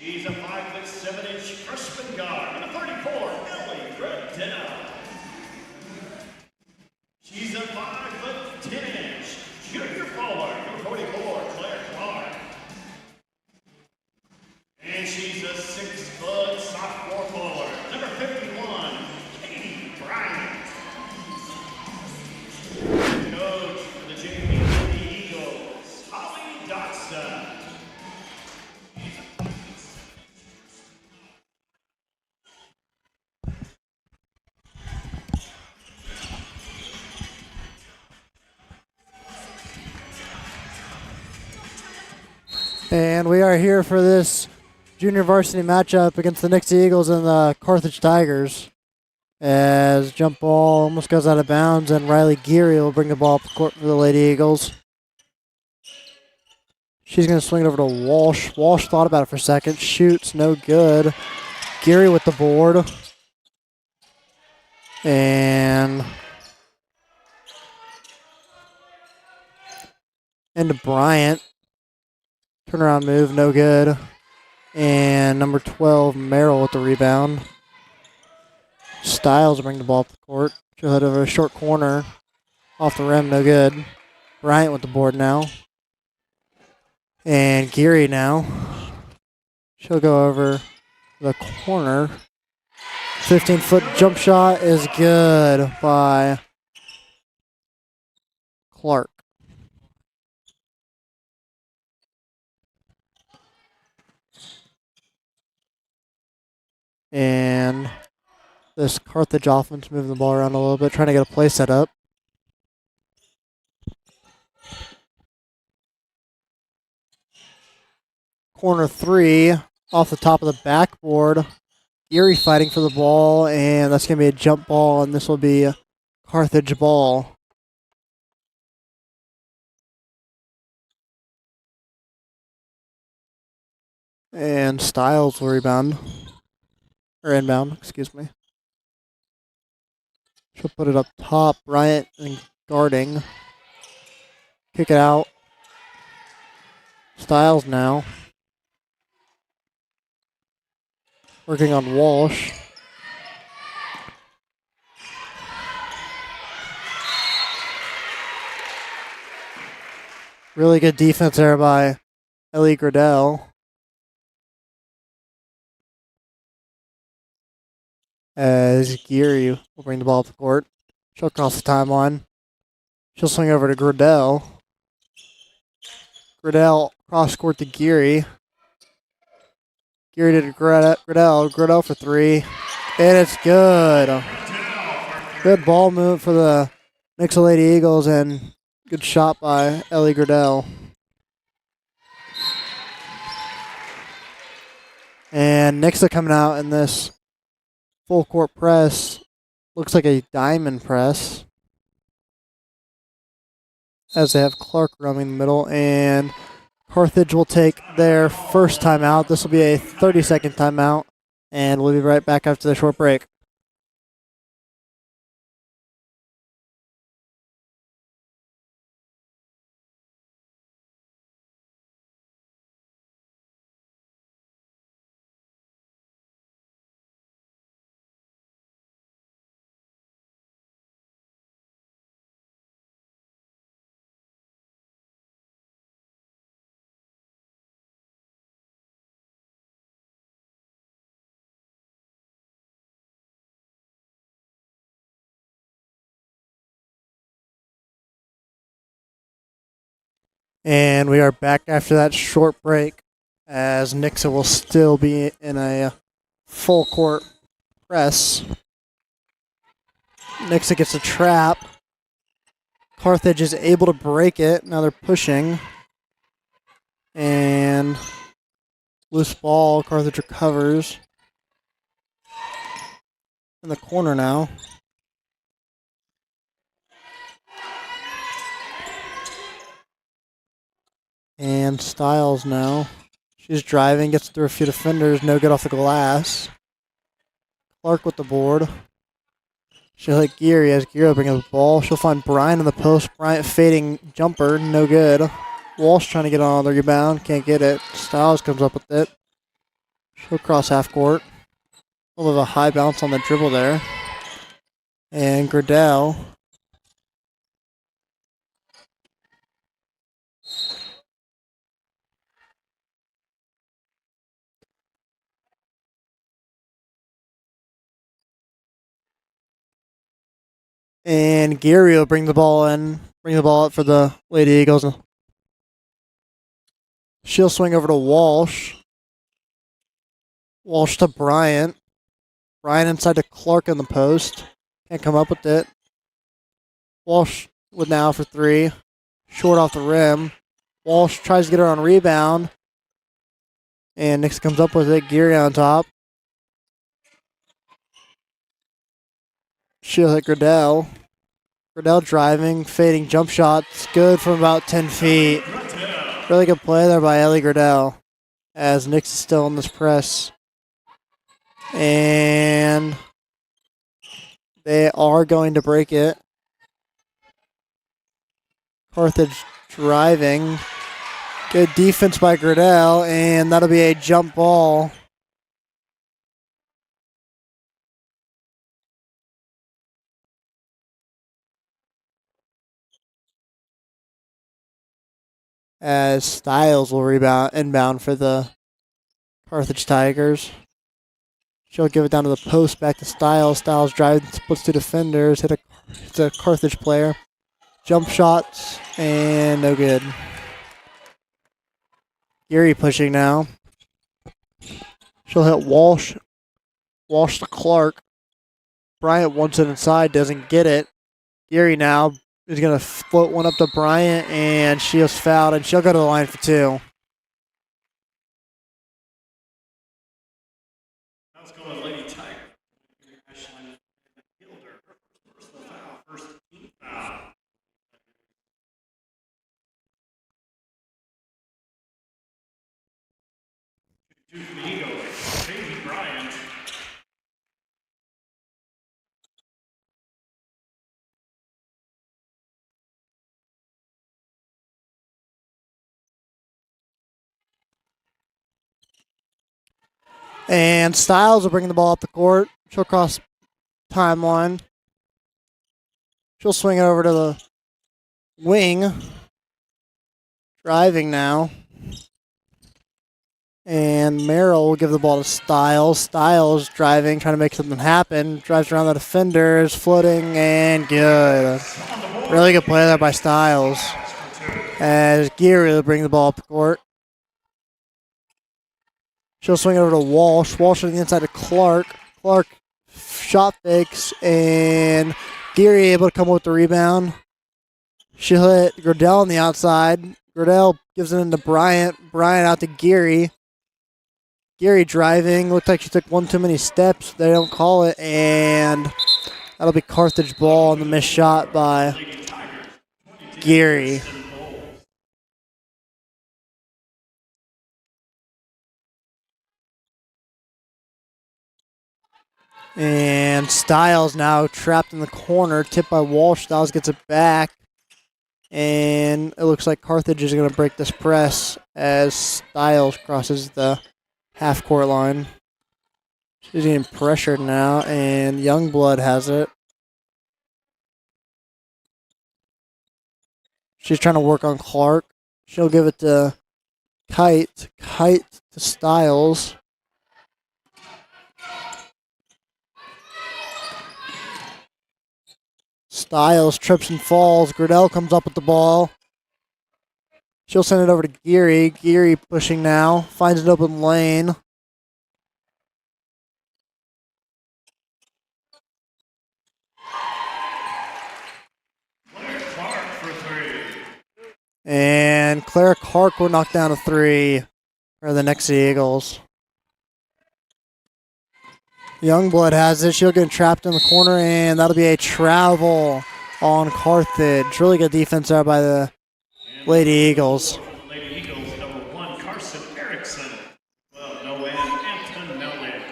She's a 5'7" freshman guard, and a 34, Ellie Brazeal. She's a 5'10" junior forward, number 44, Claire Clark. And she's a 6' sophomore forward, number 51, Katie Bryant. The coach for the JV Lady Eagles, Holly Dotson. And we are here for this junior varsity matchup against the Nixa Eagles and the Carthage Tigers. As jump ball almost goes out of bounds, and Riley Geary will bring the ball up the court for the Lady Eagles. She's going to swing it over to Walsh. Walsh thought about it for a second. Shoots, no good. Geary with the board. And into Bryant. Turnaround move, no good. And number 12, Merrill with the rebound. Styles will bring the ball up the court. She'll head over a short corner. Off the rim, no good. Bryant with the board now. And Geary now. She'll go over the corner. 15-foot jump shot is good by Clark. And this Carthage offense moving the ball around a little bit, trying to get a play set up. Corner three, off the top of the backboard. Erie fighting for the ball, and that's going to be a jump ball, and this will be a Carthage ball. And Styles will rebound. Or inbound, excuse me. She'll put it up top. Bryant and guarding. Kick it out. Styles now. Working on Walsh. Really good defense there by Ellie Gradell. As Geary will bring the ball up the court. She'll cross the timeline. She'll swing over to Gradell. Gradell cross court to Geary. Geary to Gradell. Gradell for three. And it's good. Good ball move for the Nixa Lady Eagles, and good shot by Ellie Gradell. And Nixa coming out in this full court press. Looks like a diamond press. As they have Clark roaming the middle, and Carthage will take their first timeout. This will be a 30-second timeout, and we'll be right back after the short break. And we are back after that short break, as Nixa will still be in a full court press. Nixa gets a trap. Carthage is able to break it. Now they're pushing. And loose ball. Carthage recovers. In the corner now. And Styles now. She's driving, gets through a few defenders, no good off the glass. Clark with the board. She'll hit Geary as Geary bringing the ball. She'll find Bryant in the post. Bryant fading jumper, no good. Walsh trying to get on the rebound, can't get it. Styles comes up with it. She'll cross half court. A little bit of a high bounce on the dribble there. And Gradell. And Gary will bring the ball in. Bring the ball up for the Lady Eagles. She'll swing over to Walsh. Walsh to Bryant. Bryant inside to Clark in the post. Can't come up with it. Walsh with now for three. Short off the rim. Walsh tries to get her on rebound. And Nixa comes up with it. Geary on top. She'll hit Gradell. Gradell driving, fading jump shots. Good from about 10 feet. Really good play there by Ellie Gradell. As Nixa is still in this press. And they are going to break it. Carthage driving. Good defense by Gradell, and that'll be a jump ball. As Styles will inbound for the Carthage Tigers. She'll give it down to the post, back to Styles. Styles drives, splits two defenders, hits a Carthage player. Jump shots, and no good. Geary pushing now. She'll hit Walsh. Walsh to Clark. Bryant wants it inside, doesn't get it. Geary now is going to float one up to Bryant, and she is fouled, and she'll go to the line for two. Let's go with Lady Tiger. First foul, first team foul. Two for the Eagles. David Bryant. And Styles will bring the ball up the court. She'll cross timeline. She'll swing it over to the wing. Driving now. And Merrill will give the ball to Styles. Styles driving, trying to make something happen. Drives around the defenders, floating, and good. Really good play there by Styles. As Geary will bring the ball up the court. She'll swing it over to Walsh. Walsh on the inside to Clark. Clark shot fakes, and Geary able to come up with the rebound. She'll hit Gradell on the outside. Gradell gives it into Bryant. Bryant out to Geary. Geary driving. Looked like she took one too many steps. They don't call it, and that'll be Carthage ball on the missed shot by Geary. And Styles now trapped in the corner, tipped by Walsh. Styles gets it back. And it looks like Carthage is going to break this press as Styles crosses the half-court line. She's getting pressured now, and Youngblood has it. She's trying to work on Clark. She'll give it to Kite. Kite to Styles. Styles trips and falls. Gradell comes up with the ball. She'll send it over to Geary. Geary pushing now. Finds an open lane. Clark for three. And Clara Clark will knock down a three for the Nixa Eagles. Youngblood has it. She'll get trapped in the corner, and that'll be a travel on Carthage. Really good defense there by the Lady Eagles. Lady Eagles, number 1, Carson Erickson. Well, no win, Anton Nolan.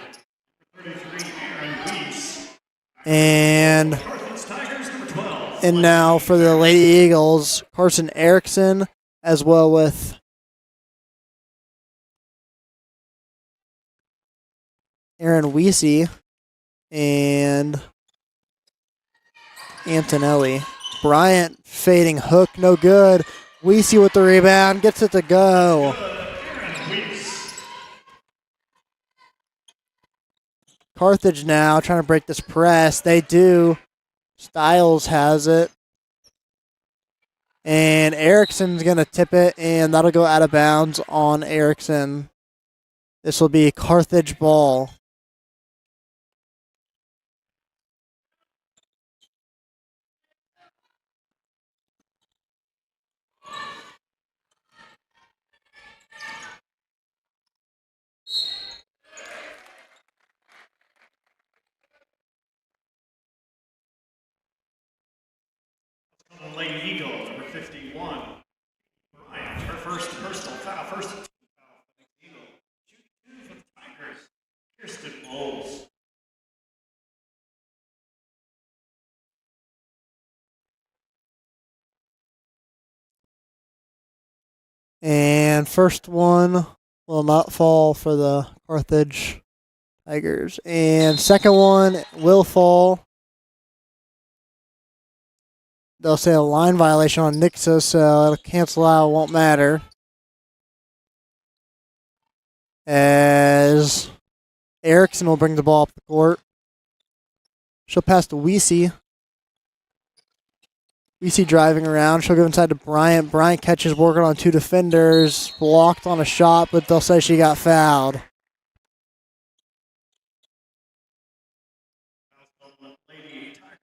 33, Aaron Weiss. And Carthage Tigers, number 12. And now for the Lady Eagles, Carson Erickson, as well with Aaron Weesey and Antonelli. Bryant fading hook, no good. Weesey with the rebound, gets it to go. Carthage now trying to break this press. They do. Styles has it. And Erickson's going to tip it, and that'll go out of bounds on Erickson. This will be Carthage ball. The Lady Eagle, number 51. Bryant, her first personal foul, first team foul for the Eagle. Shoot 2 for the Tigers. Kirsten Bowles. And first one will not fall for the Carthage Tigers. And second one will fall. They'll say a line violation on Nixa, so it'll cancel out, won't matter. As Erickson will bring the ball up the court. She'll pass to Weesey. Weesey driving around. She'll go inside to Bryant. Bryant catches, working on 2 defenders. Blocked on a shot, but they'll say she got fouled. Lady Tiger,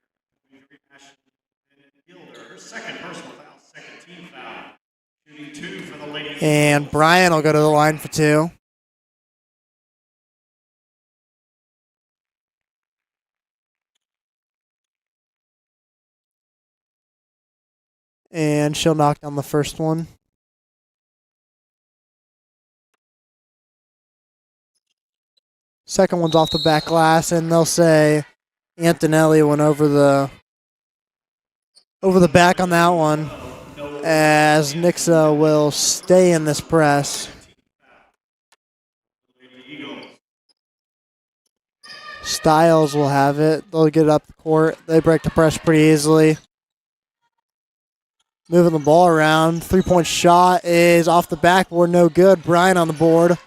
her second personal foul, second team foul. Shooting 2 for the Lady Eagle. And Bryant will go to the line for 2. And she'll knock down the first one. Second one's off the back glass, and they'll say Antonelli went over the back on that one, as Nixa will stay in this press. Styles will have it. They'll get it up the court. They break the press pretty easily. Moving the ball around. 3-point shot is off the backboard. No good. Bryant on the board.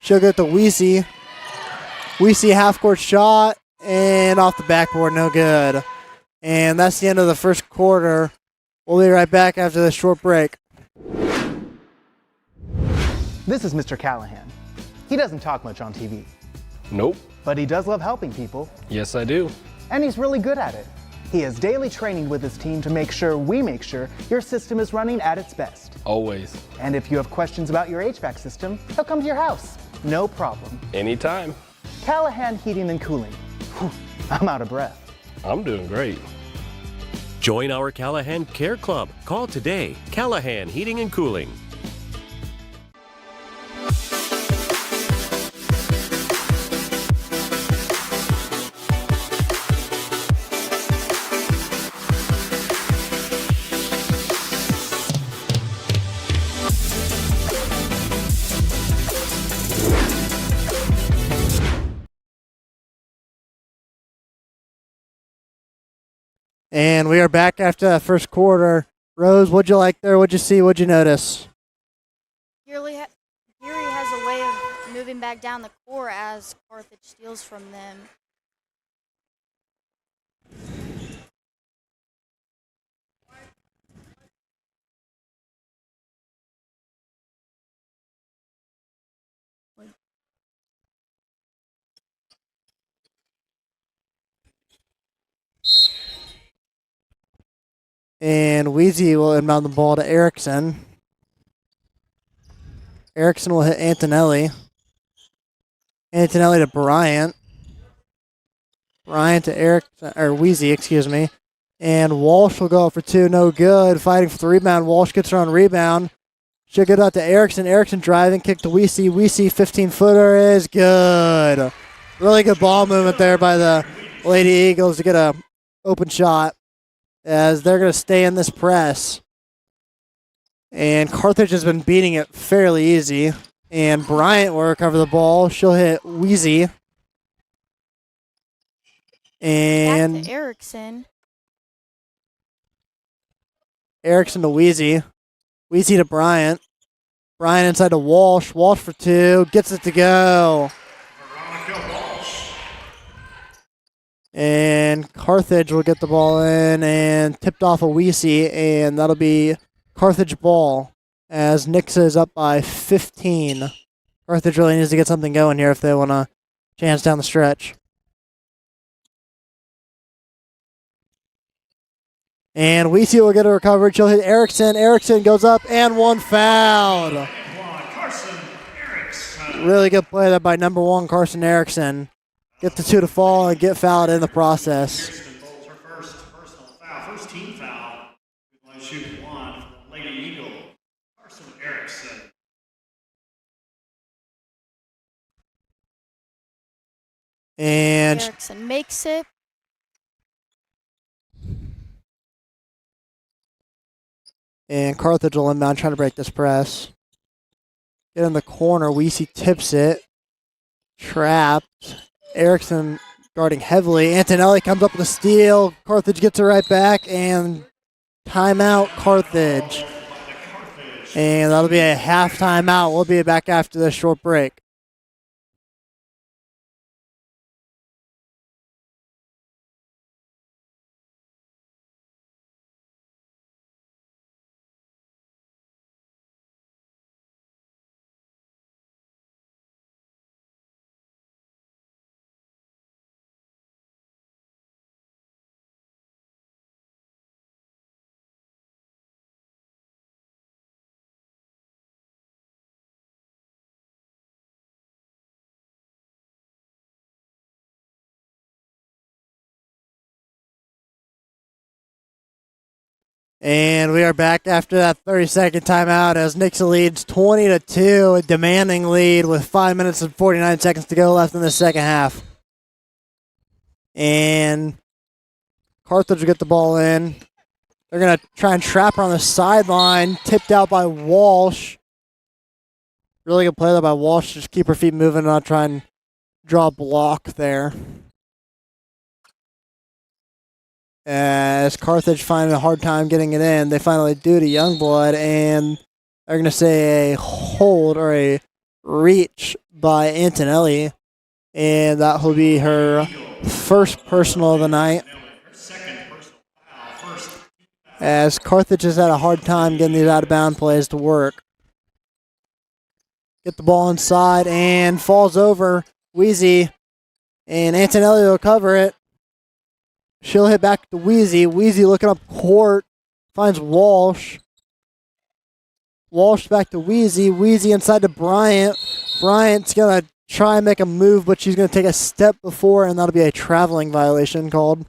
She'll get to Weesey. Weesey half-court shot and off the backboard. No good. And that's the end of the first quarter. We'll be right back after this short break. This is Mr. Callahan. He doesn't talk much on TV, Nope. but he does love helping people, Yes, I do. and he's really good at it. He has daily training with his team to make sure your system is running at its best. Always. And if you have questions about your HVAC system, he'll come to your house. No problem. Anytime. Callahan Heating and Cooling. Whew, I'm out of breath. I'm doing great. Join our Callahan Care Club. Call today. Callahan Heating and Cooling. And we are back after that first quarter. Rose, what'd you like there? What'd you see? What'd you notice? Fury has a way of moving back down the court as Carthage steals from them. And Weezy will inbound the ball to Erickson. Erickson will hit Antonelli. Antonelli to Bryant. Bryant to Weezy, excuse me. And Walsh will go up for 2, no good. Fighting for the rebound. Walsh gets her on rebound. She'll get out to Erickson. Erickson driving, kick to Weezy. Weezy 15-footer is good. Really good ball movement there by the Lady Eagles to get a open shot, as they're going to stay in this press. And Carthage has been beating it fairly easy. And Bryant will recover the ball. She'll hit Weezy. And Back to Erickson. Erickson to Wheezy. Wheezy to Bryant. Bryant inside to Walsh. Walsh for 2. Gets it to go. Veronica Walsh. And Carthage will get the ball in and tipped off a Weesey, and that'll be Carthage ball as Nixa is up by 15. Carthage really needs to get something going here if they want a chance down the stretch. And Weesey will get a recovery. She'll hit Erickson. Erickson goes up and one fouled. And one, Carson Erickson. Really good play there by number 1 Carson Erickson. Get the 2 to fall and get fouled in the process. Kirsten bowls her first personal foul, first team foul. Line shoot 1 for the Lady Eagle, Carson Erickson. And Erickson makes it. Carthage will inbound trying to break this press. Get in the corner. Weesey tips it. Trapped. Erickson guarding heavily. Antonelli comes up with a steal. Carthage gets it right back. And timeout, Carthage. And that'll be a half timeout. We'll be back after this short break. And we are back after that 30-second timeout as Nixa leads 20-2, a demanding lead with 5 minutes and 49 seconds to go left in the second half. And Carthage will get the ball in. They're going to try and trap her on the sideline, tipped out by Walsh. Really good play there by Walsh. Just keep her feet moving, not try and draw a block there. As Carthage finding a hard time getting it in, they finally do to Youngblood, and they're going to say a hold or a reach by Antonelli, and that will be her first personal of the night. As Carthage has had a hard time getting these out-of-bound plays to work. Get the ball inside and falls over Wheezy, and Antonelli will cover it. She'll hit back to Wheezy. Wheezy looking up court. Finds Walsh. Walsh back to Wheezy. Wheezy inside to Bryant. Bryant's going to try and make a move, but she's going to take a step before, and that'll be a traveling violation called.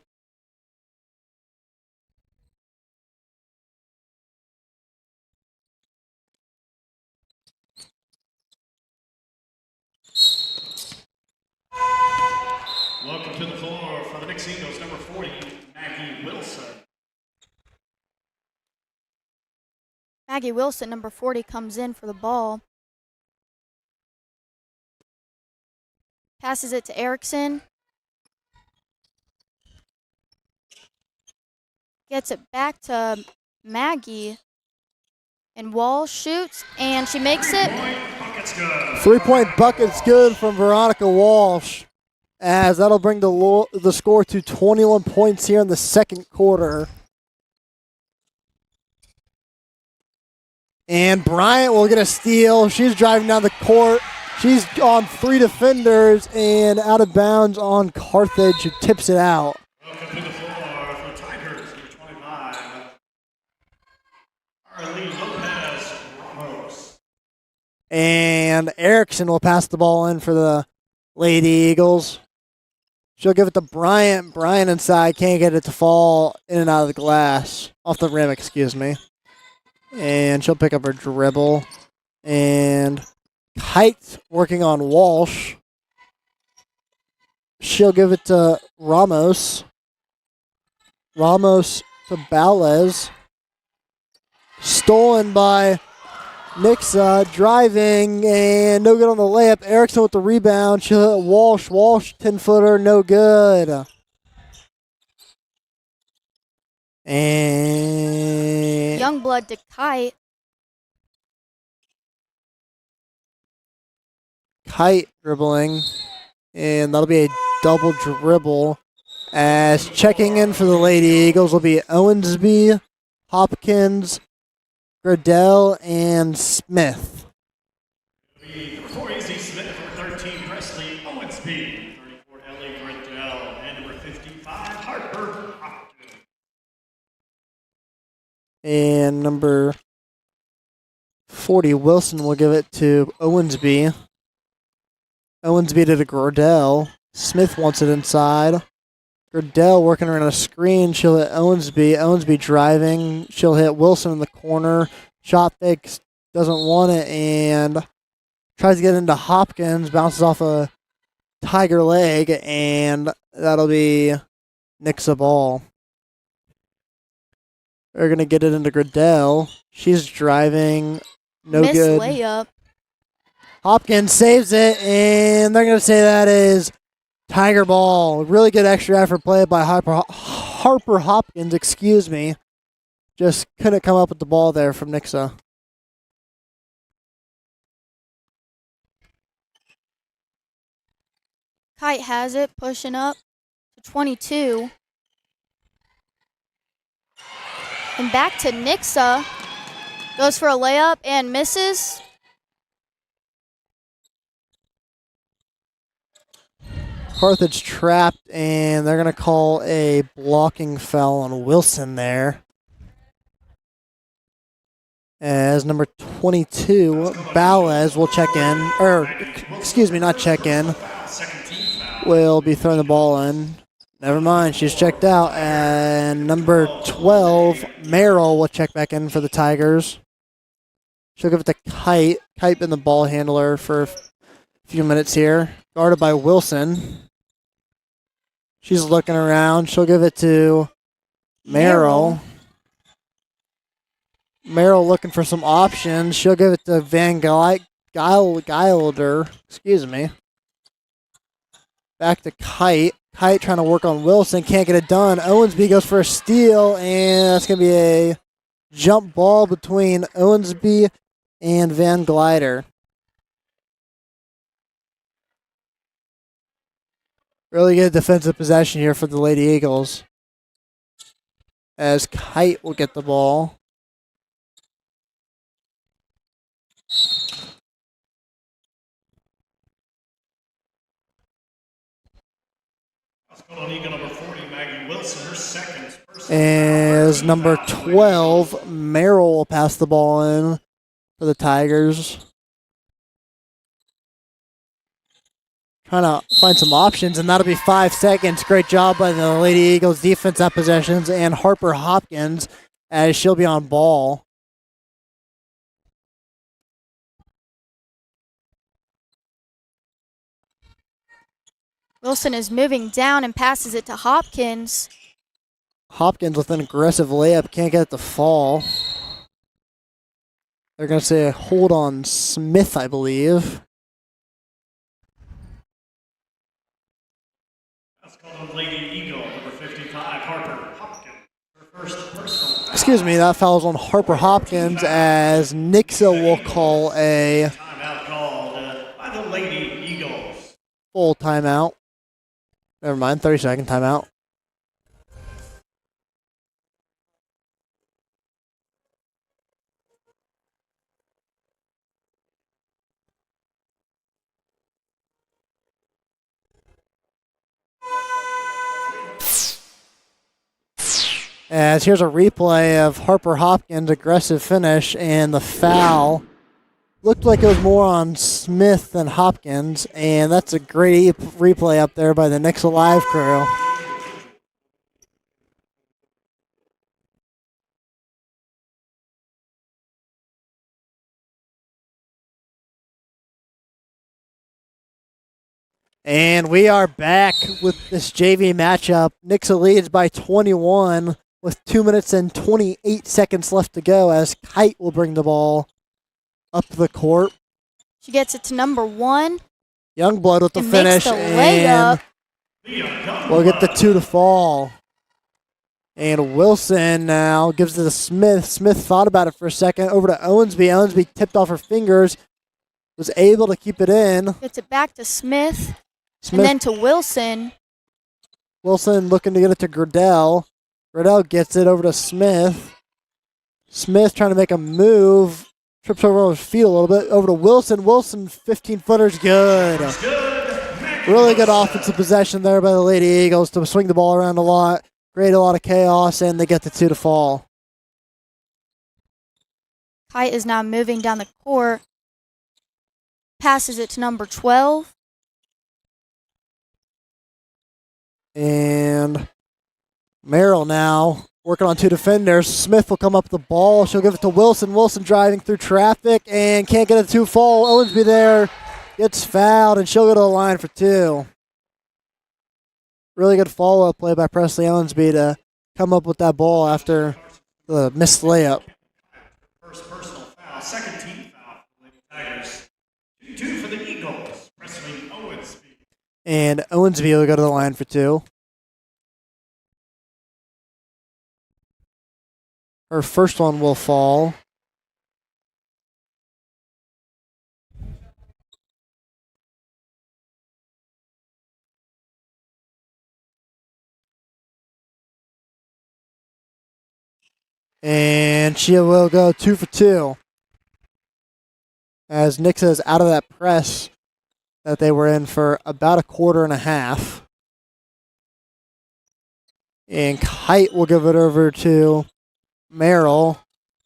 Welcome to the floor for the Nixa Eagles, number 40, Maggie Wilson. Maggie Wilson, number 40, comes in for the ball. Passes it to Erickson. Gets it back to Maggie. And Walsh shoots, and she makes it. 3-point bucket's good from Veronica Walsh, as that'll bring the score to 21 points here in the second quarter. And Bryant will get a steal. She's driving down the court. She's on 3 defenders and out of bounds on Carthage, who tips it out. Welcome to the floor for the Tigers, number 25, Arlene Lopez Ramos. And Erickson will pass the ball in for the Lady Eagles. She'll give it to Bryant. Bryant inside, can't get it to fall in and out of the glass. Off the rim, excuse me. And she'll pick up her dribble. And Kite working on Walsh. She'll give it to Ramos. Ramos to Balez. Stolen by Nixa, driving, and no good on the layup. Erickson with the rebound. She'll hit Walsh. Walsh, 10-footer, no good. And Youngblood to Kite. Kite dribbling. And that'll be a double dribble. As checking in for the Lady Eagles will be Owensby, Hopkins, Gradell, and Smith. Number 4, AZ Smith. Number 13, Presley Owensby. 34, Ellie Gradell. And number 55, Harper Hopkins. And number 40, Wilson, will give it to Owensby. Owensby to the Gradell. Smith wants it inside. Gradell working around a screen. She'll hit Owensby. Owensby driving. She'll hit Wilson in the corner. Shot fakes. Doesn't want it. And tries to get into Hopkins. Bounces off a Tiger leg. And that'll be Nixa ball. They're going to get it into Gradell. She's driving. No Missed good. layup. Hopkins saves it. And they're going to say that is Tiger ball. Really good extra effort play by Harper Hopkins, excuse me. Just couldn't come up with the ball there from Nixa. Kite has it, pushing up to 22. And back to Nixa. Goes for a layup and misses. Carthage trapped, and they're going to call a blocking foul on Wilson there. As number 22, Balez will check in, or excuse me, not check in, will be throwing the ball in. Never mind, she's checked out. And number 12, Merrill, will check back in for the Tigers. She'll give it to Kite. Kite been the ball handler for a few minutes here. Guarded by Wilson. She's looking around. She'll give it to Merrill. Merrill looking for some options. She'll give it to Van Gilder. Excuse me. Back to Kite. Kite trying to work on Wilson. Can't get it done. Owensby goes for a steal, and that's going to be a jump ball between Owensby and Van Glider. Really good defensive possession here for the Lady Eagles. As Kite will get the ball. Number 40, Maggie Wilson, her second. As number 12, Merrill will pass the ball in for the Tigers. Trying to find some options, and that'll be 5 seconds. Great job by the Lady Eagles defense at possessions, and Harper Hopkins as she'll be on ball. Wilson is moving down and passes it to Hopkins. Hopkins with an aggressive layup, can't get it to fall. They're going to say a hold on Smith, I believe. That's called Lady Eagle, number 55, Harper Hopkins. Her first personal foul. Excuse me, that foul's on Harper Hopkins as Nixa will call a Timeout called by the Lady Eagles. full timeout. Never mind, 30-second timeout. As here's a replay of Harper Hopkins' aggressive finish, and the foul looked like it was more on Smith than Hopkins, and that's a great replay up there by the Nixa Live crew. And we are back with this JV matchup. Nixa leads by 21 with 2 minutes and 28 seconds left to go as Kite will bring the ball up the court. She gets it to number 1. Youngblood with the And finish, makes the and layup. we'll get the 2 to fall. And Wilson now gives it to Smith. Smith thought about it for a second. Over to Owensby. Owensby tipped off her fingers. Was able to keep it in. Gets it back to Smith. Smith. And then to Wilson. Wilson looking to get it to Gradell. Gradell gets it over to Smith. Smith trying to make a move. Trips over his feet a little bit. Over to Wilson. Wilson, 15-footer's good. Really good offensive possession there by the Lady Eagles to swing the ball around a lot. Create a lot of chaos, and they get the 2 to fall. Kite is now moving down the court. Passes it to number 12. And Merrill now working on 2 defenders. Smith will come up with the ball. She'll give it to Wilson. Wilson driving through traffic and can't get it to fall. Owensby there gets fouled, and she'll go to the line for 2. Really good follow-up play by Presley Owensby to come up with that ball after the missed layup. First personal foul, second team foul for the Lady Tigers. 2-2 for the Eagles. Presley Owensby. And Owensby will go to the line for 2. Her first one will fall. And she will go 2 for 2. As Nixa is out of that press that they were in for about a quarter and a half. And Kite will give it over to Merrill.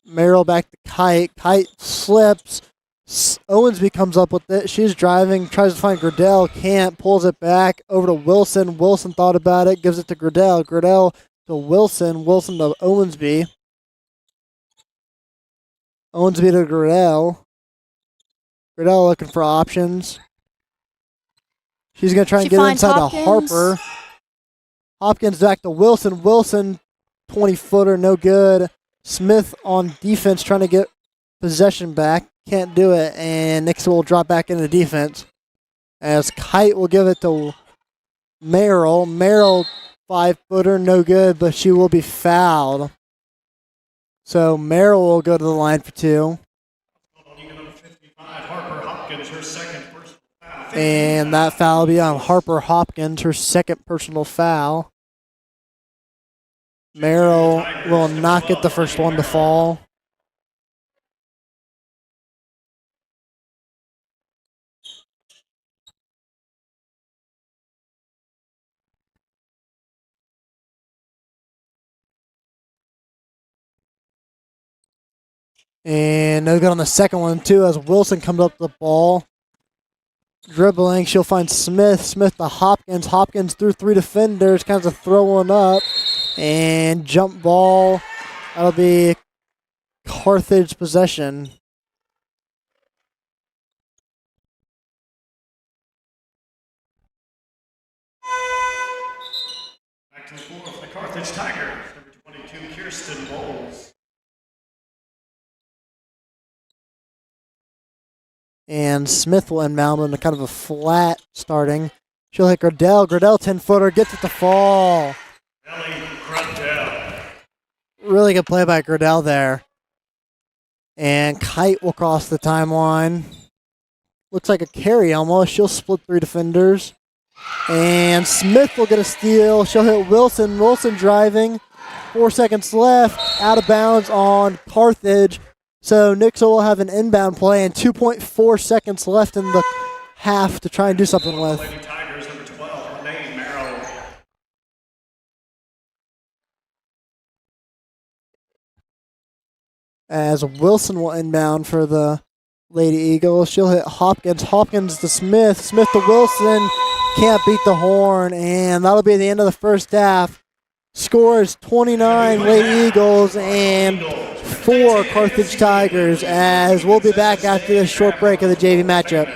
Merrill back to Kite. Kite slips. Owensby comes up with it. She's driving, tries to find Gradell, can't, pulls it back over to Wilson. Wilson thought about it, gives it to Gradell. Gradell to Wilson. Wilson to Owensby. Owensby to Gradell. Gradell looking for options. She's going to try and get inside to Harper. Hopkins back to Wilson. Wilson, 20-footer, no good. Smith on defense trying to get possession back. Can't do it, and Nixa will drop back into defense. As Kite will give it to Merrill. Merrill, 5-footer, no good, but she will be fouled. So Merrill will go to the line for 2. Harper Hopkins, her second personal foul. And that foul will be on Harper Hopkins, her second personal foul. Merrill will not get the first one to fall. And no good on the second one, too, as Wilson comes up with the ball. Dribbling, she'll find Smith. Smith to Hopkins. Hopkins through 3 defenders, kind of throwing up. And jump ball. That'll be Carthage possession. Back to the floor for the Carthage Tigers. Number 22, Kirsten Bowles. And Smith will inbound in a kind of a flat starting. She'll hit Gradell. Gradell, 10-footer, gets it to fall. Ellie Gradell. Really good play by Gradell there. And Kite will cross the timeline. Looks like a carry almost. She'll split 3 defenders. And Smith will get a steal. She'll hit Wilson. Wilson driving. 4 seconds left. Out of bounds on Carthage. So Nixa will have an inbound play and 2.4 seconds left in the half to try and do something with. Lady Tigers, number 12, Renee Merrill. As Wilson will inbound for the Lady Eagles. She'll hit Hopkins. Hopkins to Smith. Smith to Wilson. Can't beat the horn. And that'll be the end of the first half. Score is 29 Lady Eagles and 4 Carthage Tigers, as we'll be back after this short break of the JV matchup.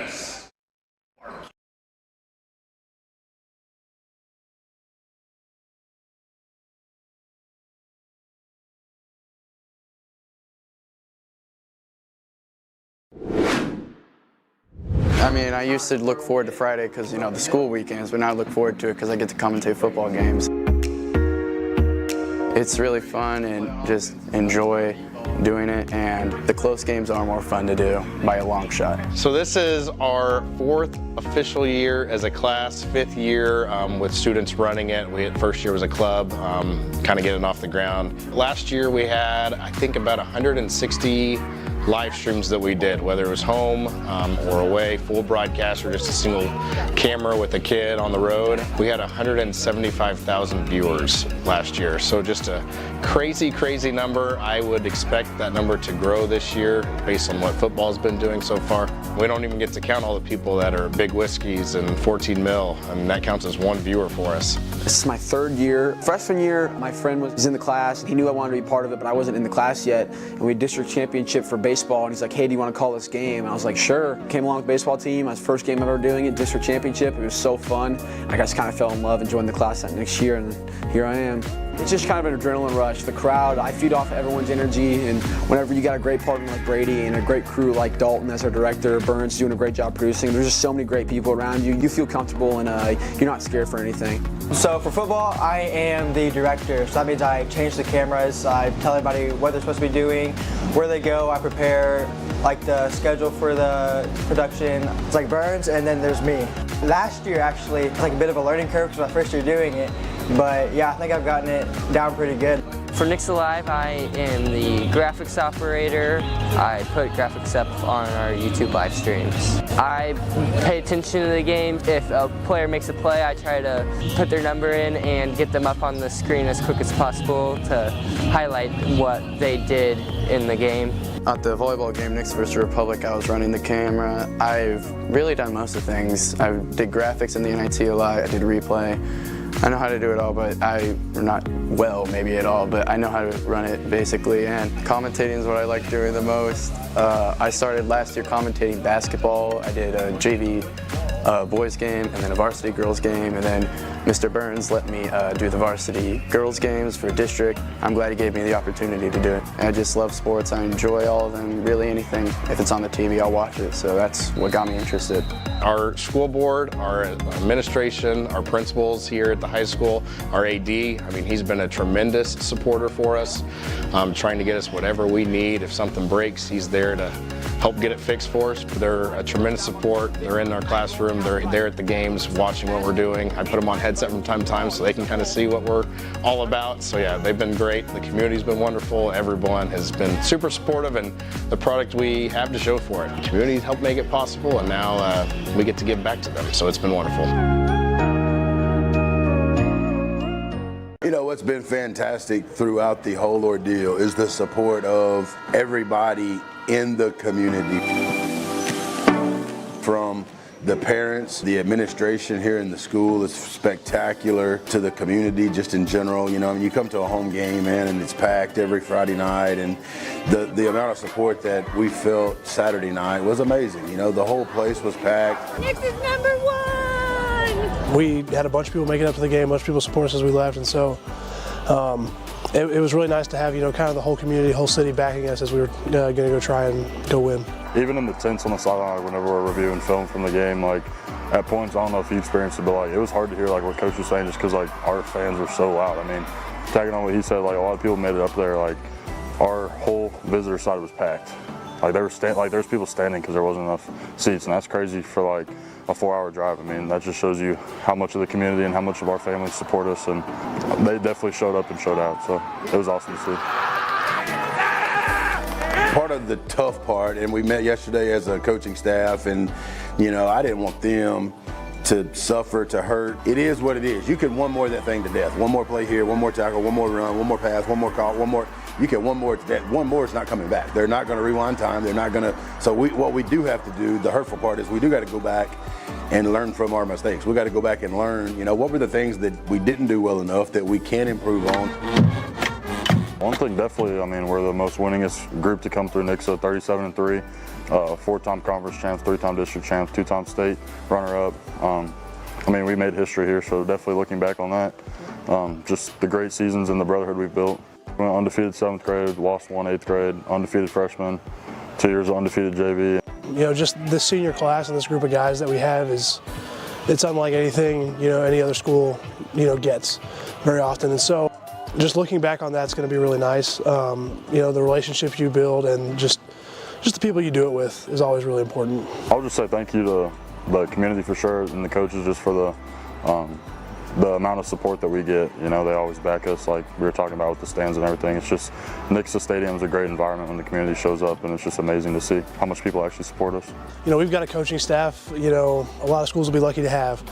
I mean, I used to look forward to Friday because, you know, the school weekends, but now I look forward to it because I get to commentate football games. It's really fun and just enjoy doing it, and the close games are more fun to do by a long shot. So this is our 4th official year as a class, 5th year with students running it. First year was a club, kind of getting off the ground. Last year we had, I think, about 160 live streams that we did, whether it was home or away, full broadcast or just a single camera with a kid on the road. We had 175,000 viewers last year, so just a crazy, crazy number. I would expect that number to grow this year based on what football's been doing so far. We don't even get to count all the people that are Big Whiskeys and 14 mil, and that counts as one viewer for us. This is my 3rd year. Freshman year, my friend was in the class. He knew I wanted to be part of it, but I wasn't in the class yet. And we had district championship for baseball, and he's like, hey, do you want to call this game? And I was like, sure. Came along with the baseball team. My first game ever doing it, district championship. It was so fun. I just kind of fell in love and joined the class that next year, and here I am. It's just kind of an adrenaline rush. The crowd, I feed off everyone's energy, and whenever you got a great partner like Brady and a great crew like Dalton as our director, Burns doing a great job producing, there's just so many great people around you. You feel comfortable and you're not scared for anything. So for football, I am the director. So that means I change the cameras, I tell everybody what they're supposed to be doing, where they go, I prepare like the schedule for the production. It's like Burns, and then there's me. Last year actually, it's like a bit of a learning curve because my first year doing it. But yeah, I think I've gotten it down pretty good. For Nixa Live, I am the graphics operator. I put graphics up on our YouTube live streams. I pay attention to the game. If a player makes a play, I try to put their number in and get them up on the screen as quick as possible to highlight what they did in the game. At the volleyball game, Nixa vs. Republic, I was running the camera. I've really done most of the things. I did graphics in the NIT a lot, I did replay. I know how to do it all, but not well, maybe at all, but I know how to run it basically, and commentating is what I like doing the most. I started last year commentating basketball. I did a JV boys game and then a varsity girls game, and then Mr. Burns let me do the varsity girls games for district. I'm glad he gave me the opportunity to do it. I just love sports. I enjoy all of them, really anything. If it's on the TV, I'll watch it, so that's what got me interested. Our school board, our administration, our principals here at the high school, our AD, I mean, he's been a tremendous supporter for us, trying to get us whatever we need. If something breaks, he's there to help get it fixed for us. They're a tremendous support. They're in our classroom, they're there at the games watching what we're doing. I put them on headset from time to time so they can kind of see what we're all about. So yeah, they've been great. The community's been wonderful. Everyone has been super supportive, and the product we have to show for it. The community helped make it possible, and now we get to give back to them. So it's been wonderful. You know, what's been fantastic throughout the whole ordeal is the support of everybody in the community. From the parents, the administration here in the school is spectacular, to the community just in general. You know, I mean, you come to a home game, man, and it's packed every Friday night, and the amount of support that we felt Saturday night was amazing. You know, the whole place was packed. Nixa's #1! We had a bunch of people make it up to the game, a bunch of people support us as we left, and so it was really nice to have, you know, kind of the whole community, whole city backing us as we were going to go try and go win. Even in the tents on the sideline, whenever we're reviewing film from the game, like at points, I don't know if you experienced it, but like it was hard to hear like what coach was saying just because like our fans were so loud. I mean, tagging on what he said, like a lot of people made it up there. Like our whole visitor side was packed. Like they were there's people standing because there wasn't enough seats, and that's crazy for like a 4-hour drive. I mean, that just shows you how much of the community and how much of our families support us, and they definitely showed up and showed out. So it was awesome to see. Part of the tough part, and we met yesterday as a coaching staff, and you know, I didn't want them to suffer, to hurt. It is what it is. You can one more that thing to death. One more play here, one more tackle, one more run, one more pass, one more call, one more. You can one more to death. One more is not coming back. They're not going to rewind time. They're not going to. So what we do have to do, the hurtful part is we do got to go back and learn from our mistakes. We got to go back and learn, you know, what were the things that we didn't do well enough that we can improve on. One thing definitely, I mean, we're the most winningest group to come through Nixa, 37-3, 4-time conference champs, 3-time district champs, 2-time state runner-up. I mean, we made history here, so definitely looking back on that, just the great seasons and the brotherhood we've built. We went undefeated 7th grade, lost 1 8th grade, undefeated freshman, 2 years of undefeated JV. You know, just this senior class and this group of guys that we have it's unlike anything, you know, any other school, you know, gets very often. And so just looking back on that's going to be really nice. You know, the relationships you build and just the people you do it with is always really important. I'll just say thank you to the community for sure, and the coaches just for the amount of support that we get. You know, they always back us, like we were talking about with the stands and everything. It's just, Nixa Stadium is a great environment when the community shows up, and it's just amazing to see how much people actually support us. You know, we've got a coaching staff, you know, a lot of schools will be lucky to have.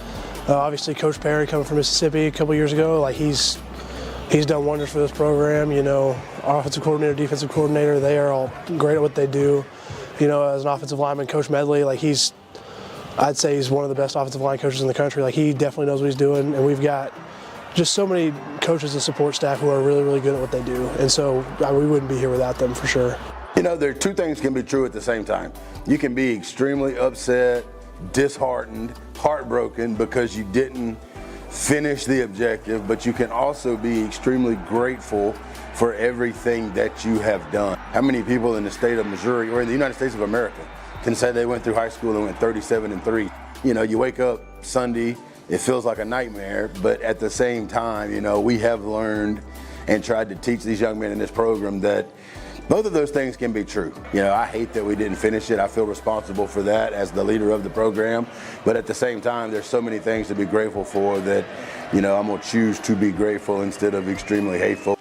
Obviously, Coach Perry coming from Mississippi a couple years ago, like he's done wonders for this program. You know, our offensive coordinator, defensive coordinator, they are all great at what they do. You know, as an offensive lineman, Coach Medley, like I'd say he's one of the best offensive line coaches in the country. Like he definitely knows what he's doing, and we've got just so many coaches and support staff who are really, really good at what they do. And so we wouldn't be here without them for sure. You know, there are two things can be true at the same time. You can be extremely upset, disheartened, heartbroken because you didn't finish the objective, but you can also be extremely grateful for everything that you have done. How many people in the state of Missouri or in the United States of America can say they went through high school and went 37-3? You know, you wake up Sunday, it feels like a nightmare, but at the same time, you know, we have learned and tried to teach these young men in this program that both of those things can be true. You know, I hate that we didn't finish it. I feel responsible for that as the leader of the program. But at the same time, there's so many things to be grateful for that, you know, I'm going to choose to be grateful instead of extremely hateful.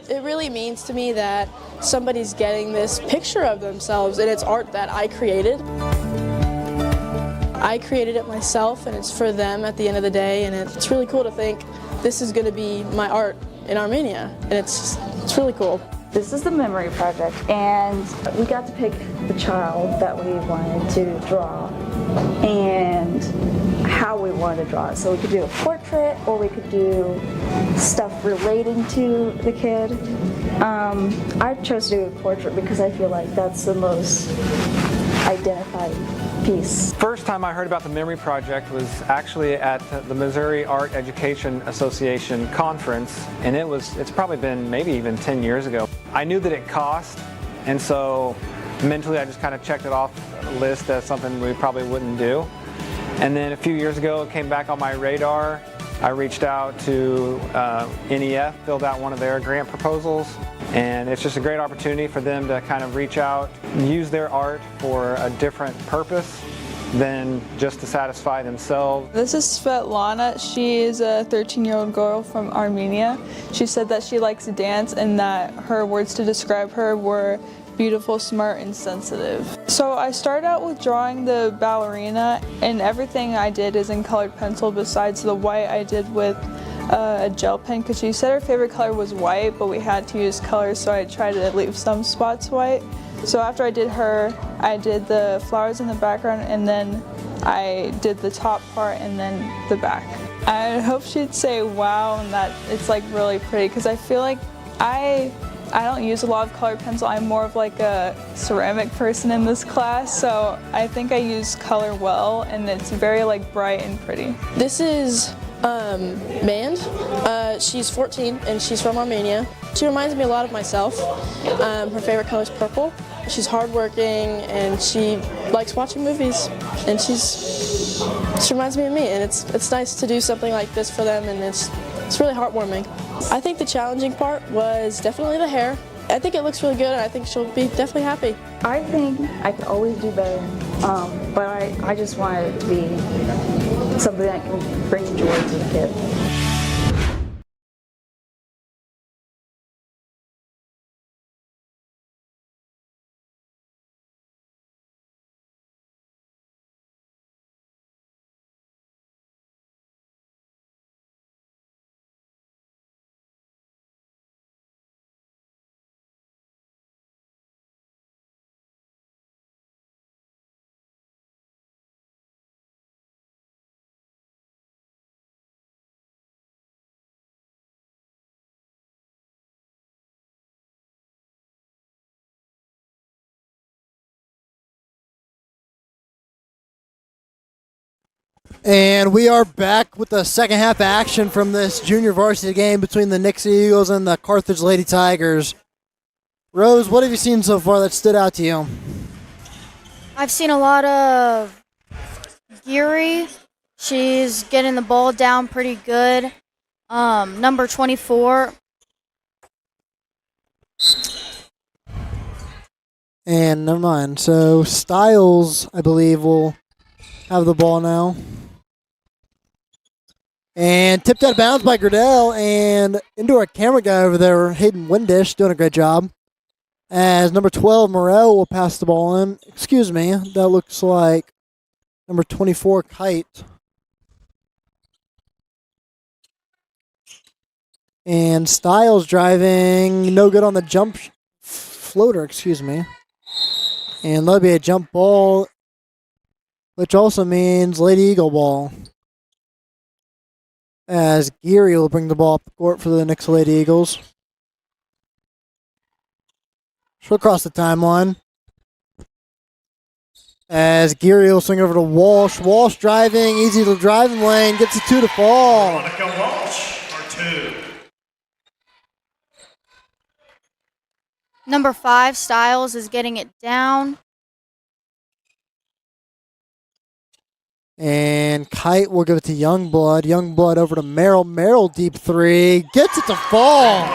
It really means to me that somebody's getting this picture of themselves, and it's art that I created. I created it myself, and it's for them at the end of the day, and it's really cool to think this is going to be my art in Armenia, and it's really cool. This is the memory project, and we got to pick the child that we wanted to draw and how we wanted to draw it. So we could do a portrait, or we could do stuff relating to the kid. I chose to do a portrait because I feel like that's the most identified piece. First time I heard about the Memory Project was actually at the Missouri Art Education Association conference, and it's probably been maybe even 10 years ago. I knew that it cost, and so mentally I just kind of checked it off the list as something we probably wouldn't do. And then a few years ago it came back on my radar. I reached out to NEF, filled out one of their grant proposals, and it's just a great opportunity for them to kind of reach out, use their art for a different purpose than just to satisfy themselves. This is Svetlana. She is a 13-year-old girl from Armenia. She said that she likes to dance and that her words to describe her were beautiful, smart, and sensitive. So I started out with drawing the ballerina, and everything I did is in colored pencil besides the white I did with a gel pen, because she said her favorite color was white, but we had to use colors, so I tried to leave some spots white. So after I did her, I did the flowers in the background, and then I did the top part and then the back. I hope she'd say wow and that it's like really pretty, because I feel like I don't use a lot of colored pencil. I'm more of like a ceramic person in this class, so I think I use color well, and it's very like bright and pretty. This is Mand. She's 14 and she's from Armenia. She reminds me a lot of myself. Her favorite color is purple. She's hardworking and she likes watching movies, and she reminds me of me, and it's nice to do something like this for them, and it's really heartwarming. I think the challenging part was definitely the hair. I think it looks really good, and I think she'll be definitely happy. I think I could always do better, but I just wanted it to be something that can bring joy to the kid. And we are back with the second half action from this junior varsity game between the Nixa Eagles and the Carthage Lady Tigers. Rose, what have you seen so far that stood out to you? I've seen a lot of Geary She's getting the ball down pretty good. Number 24. And never mind. So Styles, I believe, will have the ball now. And tipped out of bounds by Gradell, and into our camera guy over there, Hayden Windish, doing a great job. As number 12, Morel, will pass the ball in. Excuse me, that looks like number 24, Kite. And Styles driving, no good on the jump floater, excuse me. And that'll be a jump ball, which also means Lady Eagle ball. As Geary will bring the ball up the court for the Nixa Lady Eagles. She'll cross the timeline. As Geary will swing over to Walsh. Walsh driving, easy to driving lane, gets a 2 to fall. Monica Walsh for 2. Number 5, Styles, is getting it down. And Kite will give it to Youngblood. Youngblood over to Merrill. Merrill deep 3. Gets it to fall.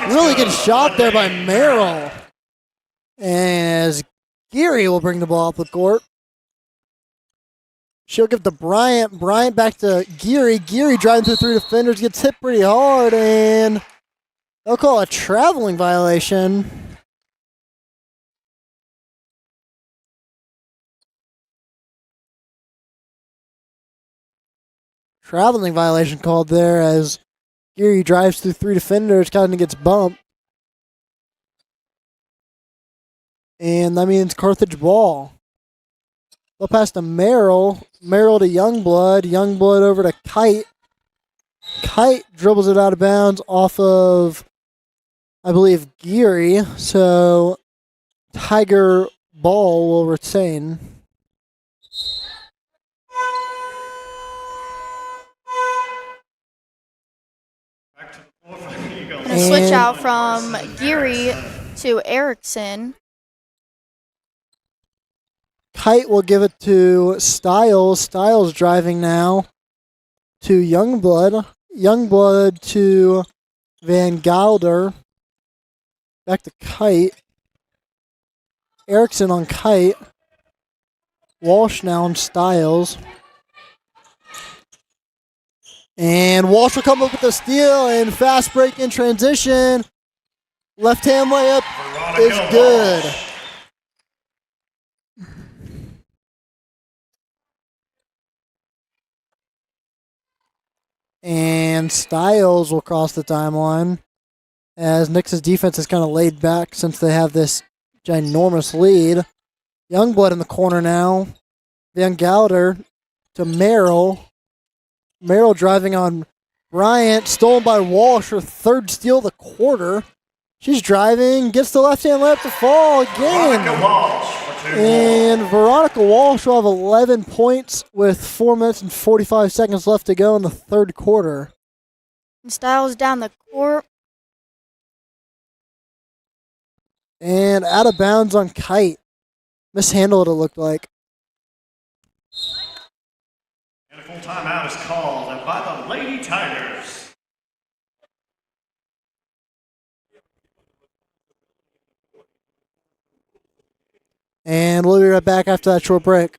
Really good shot there by Merrill. As Geary will bring the ball up the court. She'll give to Bryant. Bryant back to Geary. Geary driving through 3 defenders. Gets hit pretty hard. And they'll call a traveling violation. Traveling violation called there as Geary drives through 3 defenders, kind of gets bumped. And that means Carthage ball. They'll pass to Merrill. Merrill to Youngblood. Youngblood over to Kite. Kite dribbles it out of bounds off of, I believe, Geary. So Tiger ball will retain. Gonna switch out from Geary to Erickson. Kite will give it to Styles. Styles driving now to Youngblood. Youngblood to Van Gelder. Back to Kite. Erickson on Kite. Walsh now on Styles. And Walsh will come up with a steal and fast break in transition. Left hand layup is good. And Styles will cross the timeline as Nix's defense is kind of laid back since they have this ginormous lead. Youngblood in the corner now. Van Gelder to Merrill. Merrill driving on Bryant. Stolen by Walsh. Her 3rd steal of the quarter. She's driving. Gets the left-hand layup to fall again. Veronica Walsh for 2 And Veronica Walsh will have 11 points with 4 minutes and 45 seconds left to go in the 3rd quarter. And Styles down the court. And out of bounds on Kite. Mishandled it looked like. And a full timeout is called by the Lady Tigers. And we'll be right back after that short break.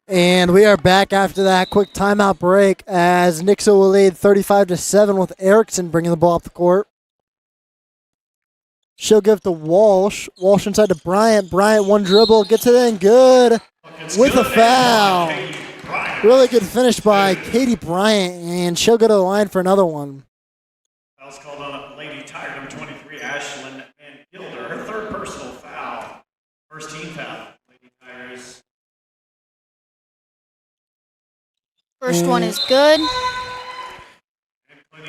And we are back after that quick timeout break as Nixa will lead 35-7 with Erickson bringing the ball up the court. She'll give to Walsh. Walsh inside to Bryant. Bryant one dribble, gets it in good with a foul. Really good finish by Katie Bryant, and she'll go to the line for another one. Foul's called on Lady Tiger, number 23, Ashlyn Van Gilder. Her third personal foul. First team foul. Lady Tigers. First one is good.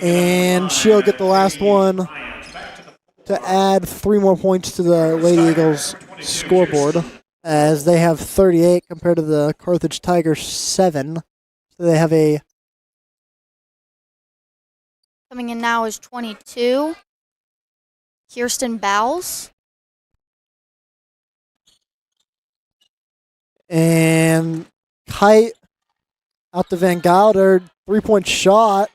And she'll get the last one to add 3 more points to the Lady Eagles scoreboard, as they have 38 compared to the Carthage Tigers 7. So they have a... Coming in now is 22, Kirsten Bowles. And Kite out to Van Gouder, 3-point shot,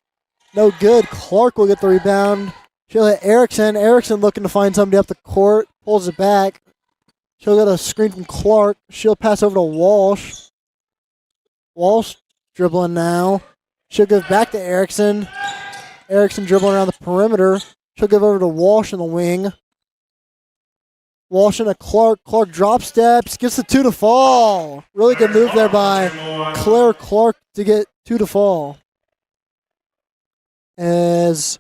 no good. Clark will get the rebound. She'll hit Erickson. Erickson looking to find somebody up the court, pulls it back. She'll get a screen from Clark. She'll pass over to Walsh. Walsh dribbling now. She'll give back to Erickson. Erickson dribbling around the perimeter. She'll give over to Walsh in the wing. Walsh into Clark. Clark drop steps, gets the 2 to fall. Really good move there by Claire Clark to get 2 to fall. As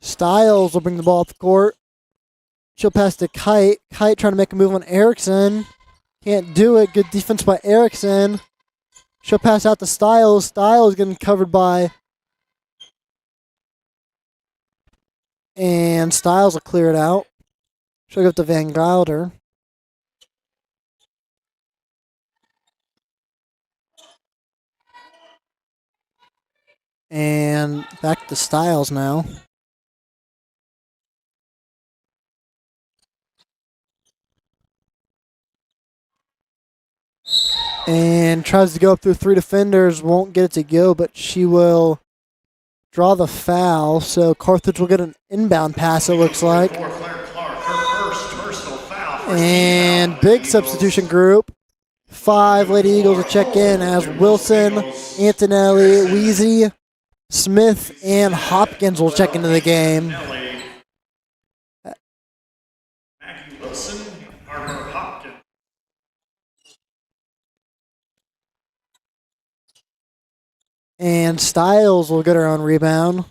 Stiles will bring the ball up the court. She'll pass to Kite. Kite trying to make a move on Erickson. Can't do it. Good defense by Erickson. She'll pass out to Stiles. Stiles getting covered by... And Stiles will clear it out. She'll go to Van Gouder. And back to Stiles now. And tries to go up through 3 defenders. Won't get it to go, but she will draw the foul. So Carthage will get an inbound pass, it looks like. And big substitution group. 5 Lady Eagles will check in as Wilson, Antonelli, Weezy, Smith, and Hopkins will check into the game. Maggie Wilson, Harper Hopkins. And Stiles will get her own rebound.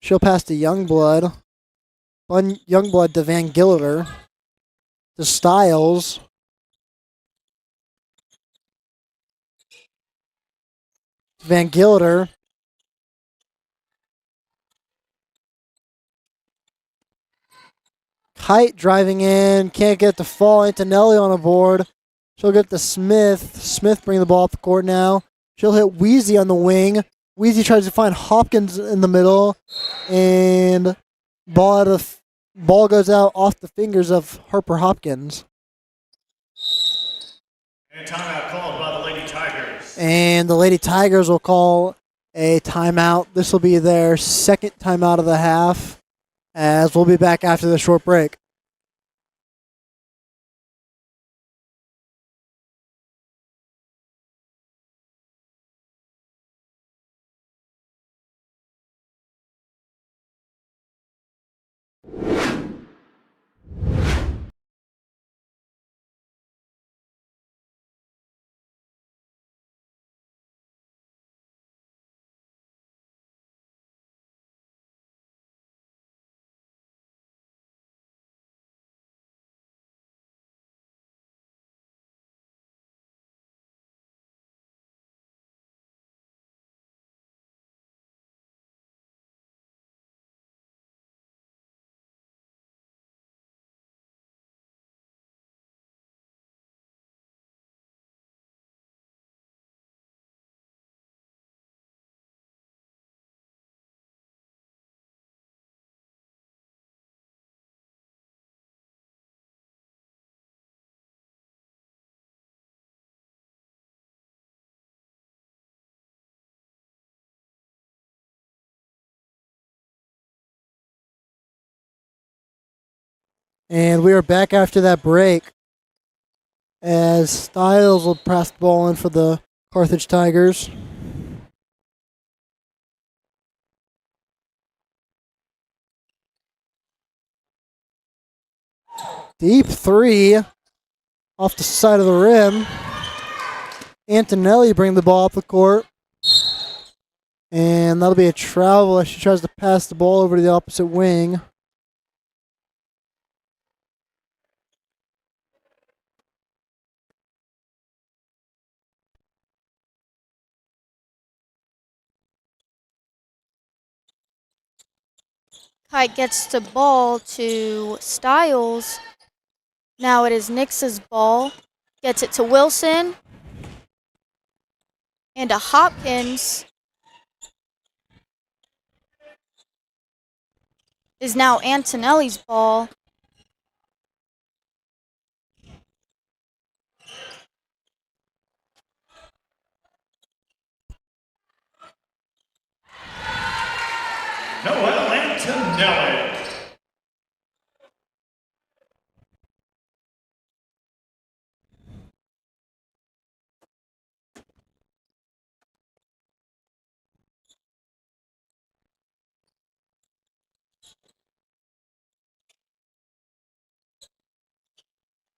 She'll pass to Youngblood. Youngblood to Van Gilder. To Stiles. Van Gilder. Kite driving in. Can't get the fall. Antonelli on the board. She'll get to Smith. Smith bringing the ball up the court now. She'll hit Weezy on the wing. Weezy tries to find Hopkins in the middle. And ball goes out off the fingers of Harper Hopkins. And timeout called by the Lady Tigers. And the Lady Tigers will call a timeout. This will be their second timeout of the half, as we'll be back after the short break. And we are back after that break. as Styles will pass the ball in for the Carthage Tigers. Deep three off the side of the rim. Antonelli bring the ball up the court. And that'll be a travel as she tries to pass the ball over to the opposite wing. Kite gets the ball to Styles. Now it is Nix's ball. Gets it to Wilson. And to Hopkins. Is now Antonelli's ball. Noel Antonelli.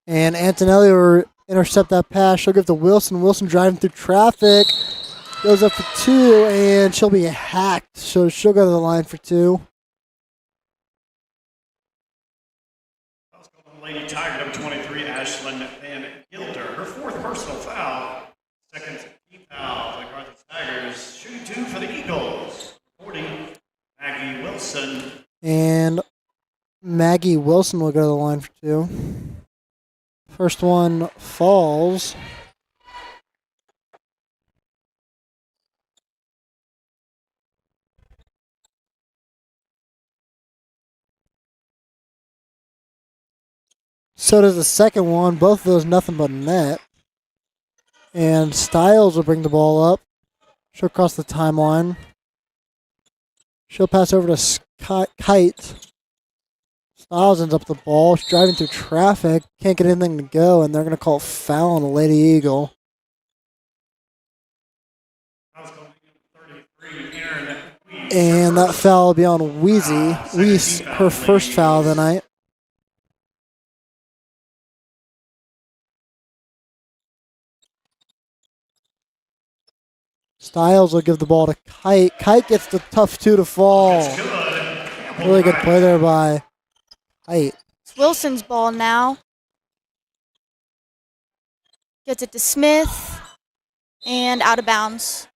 And Antonelli will intercept that pass. She'll give to Wilson. Wilson driving through traffic. Goes up for two, and she'll be hacked. So she'll go to the line for two. Lady Tiger, number 23, Ashlyn Van Gilder. Her fourth personal foul. Second team foul for the Carthage Tigers. Shooting two for the Eagles. Reporting Maggie Wilson. And Maggie Wilson will go to the line for two. First one falls. So does the second one. Both of those nothing but net. And Styles will bring the ball up. She'll cross the timeline. She'll pass over to Kite. Styles ends up the ball. She's driving through traffic. Can't get anything to go, and they're going to call foul on the Lady Eagle. And that foul will be on Wheezy. Weiss, her first foul of the night. Styles will give the ball to Kite. Kite gets the tough two to fall. Really good play there by Kite. It's Wilson's ball now. Gets it to Smith. And out of bounds.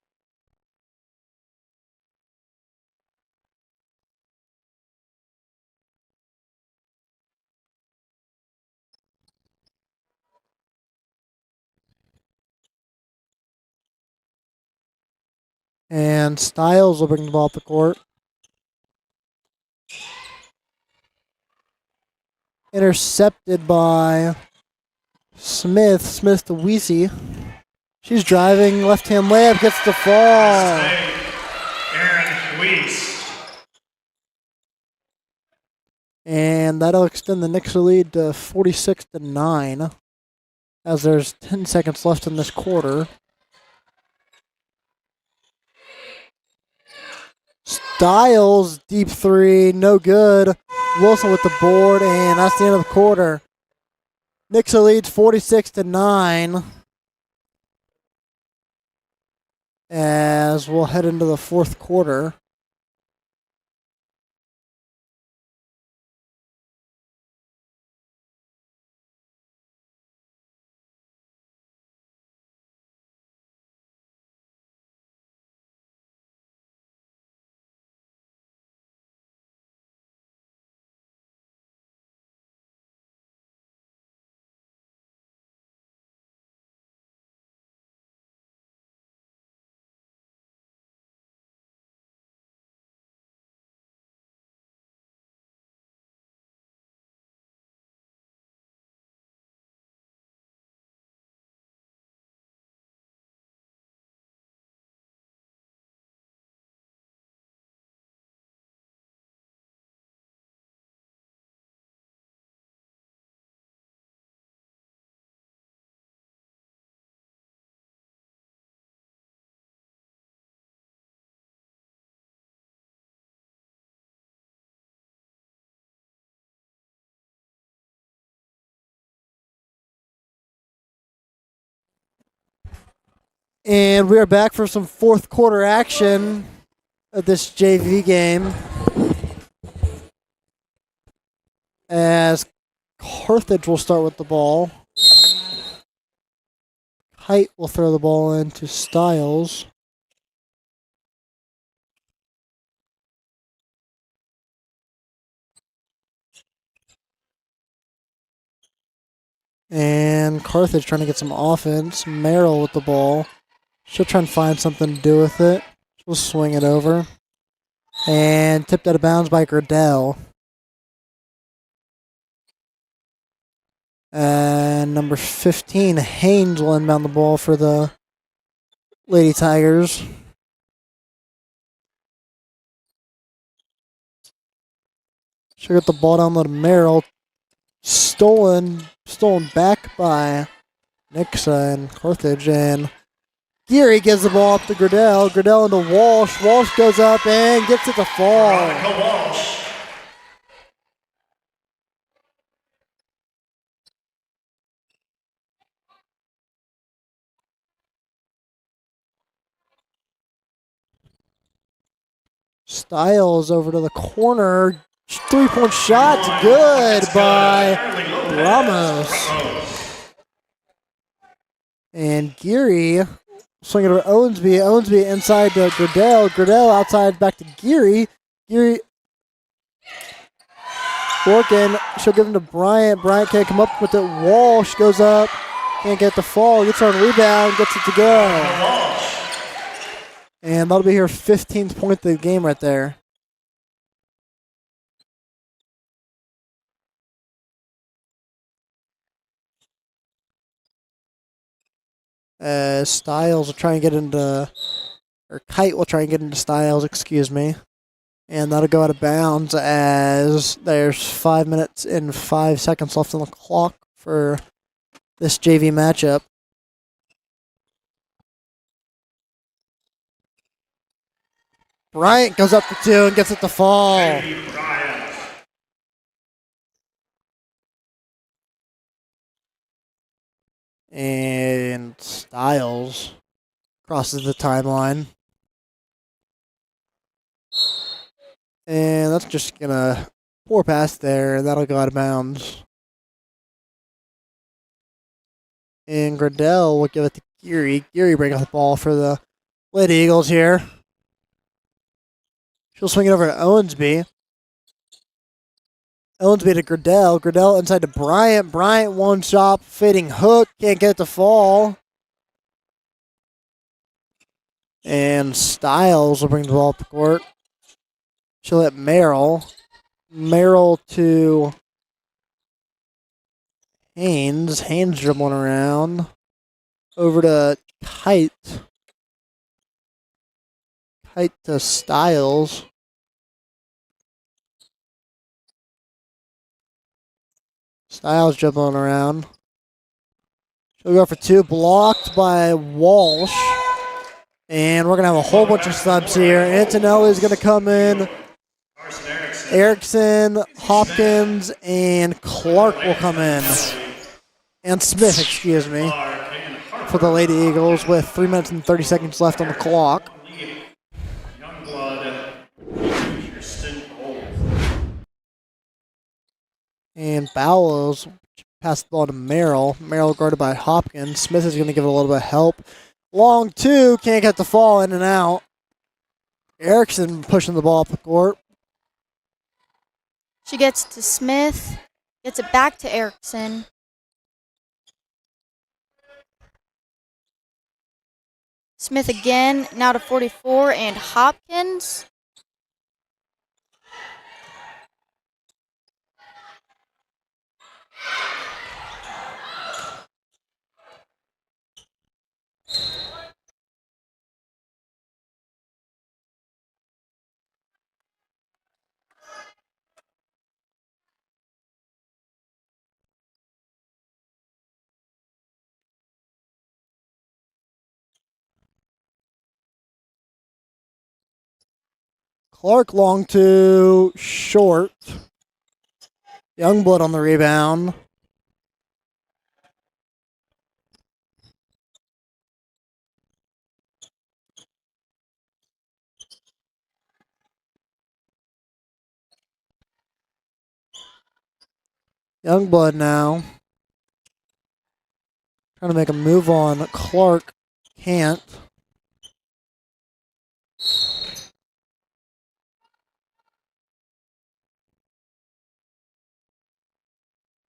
And Styles will bring the ball up the court. Intercepted by Smith. Smith to Weesey. She's driving. Left-hand layup. Gets the fall. Aaron Weiss. And that'll extend the Nixa lead to 46-9. As there's 10 seconds left in this quarter. Styles, deep three, no good. Wilson with the board, and that's the end of the quarter. Nixa leads 46-9. As we'll head into the fourth quarter. And we are back for some fourth quarter action of this JV game. As Carthage will start with the ball. Height will throw the ball into Styles. And Carthage trying to get some offense. Merrill with the ball. She'll try and find something to do with it. She'll swing it over. And tipped out of bounds by Gradell. And number 15, Haynes will inbound the ball for the Lady Tigers. She'll get the ball down to Merrill. Stolen back by Nixa and Carthage. And Geary gives the ball up to Gradell. Gradell into Walsh. Walsh goes up and gets it to fall. Veronica Walsh. Styles over to the corner. 3-point shot. Good by Ramos. And Geary swinging over Owensby. Owensby inside to Gradell. Gradell outside back to Geary. Geary working. She'll give him to Bryant. Bryant can't come up with it. Walsh goes up. Can't get the fall. Gets her on rebound. Gets it to go. And that'll be her 15th point of the game right there. Styles will try and get into, or Kite will try and get into Styles, excuse me. And that'll go out of bounds as there's 5 minutes and 5 seconds left on the clock for this JV matchup. Bryant goes up to 2 and gets it to fall. And Styles crosses the timeline. And that's just going to pour past there, and that'll go out of bounds. And Gradell will give it to Geary. Geary bring up the ball for the Lady Eagles here. She'll swing it over to Owensby. Owensby to Gradell. Gradell inside to Bryant. Bryant one shot, fading hook. Can't get it to fall. And Styles will bring the ball up the court. She'll hit Merrill. Merrill to Haynes. Haynes dribbling around. Over to Kite. Kite to Styles. Styles dribbling around. She'll go for 2. Blocked by Walsh. And we're going to have a whole bunch of subs here. Antonelli's going to come in. Erickson, Hopkins, and Clark will come in. And Smith, excuse me, for the Lady Eagles with 3 minutes and 30 seconds left on the clock. And Bowles passed the ball to Merrill. Merrill guarded by Hopkins. Smith is going to give it a little bit of help. Long 2, can't get the fall, in and out. Erickson pushing the ball up the court. She gets to Smith, gets it back to Erickson. Smith again, now to 44, and Hopkins. Clark long 2, short. Youngblood on the rebound. Youngblood now. Trying to make a move on Clark. Can't.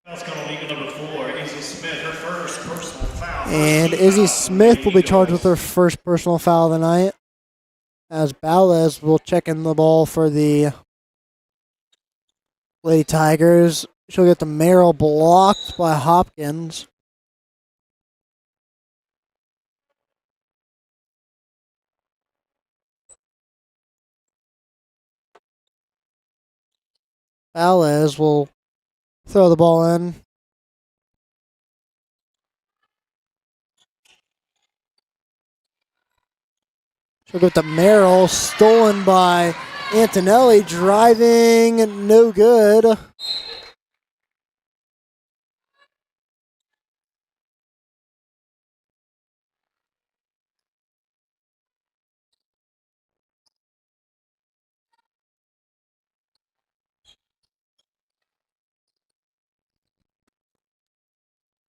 Foul's going to legal number 4, Izzy Smith, her first personal foul. And Izzy Smith will be charged with her first personal foul of the night, as Balez will check in the ball for the Lady Tigers. She'll get the Merrill blocked by Hopkins. Balez will throw the ball in. She'll get the Merrill, stolen by Antonelli, driving, no good.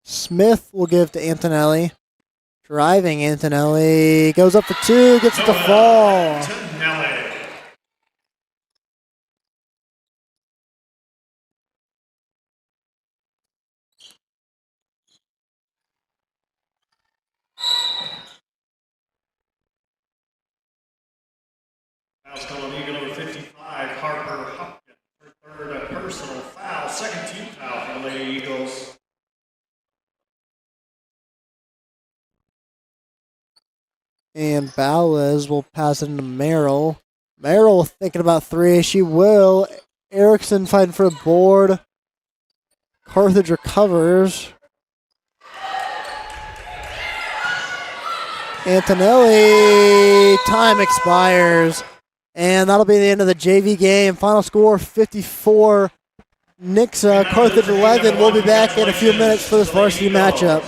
Smith will give to Antonelli. Driving Antonelli, goes up for 2, gets it to fall. Foul's going to legal number 55, Harper Hopkins, her third personal foul, second team foul for the Lady Eagles. And Balez will pass it into Merrill. Merrill thinking about 3. She will. Erickson fighting for the board. Carthage recovers. Antonelli. Time expires. And that'll be the end of the JV game. Final score 54. Nixa, Carthage 11. We'll be back in a few minutes for this varsity matchup.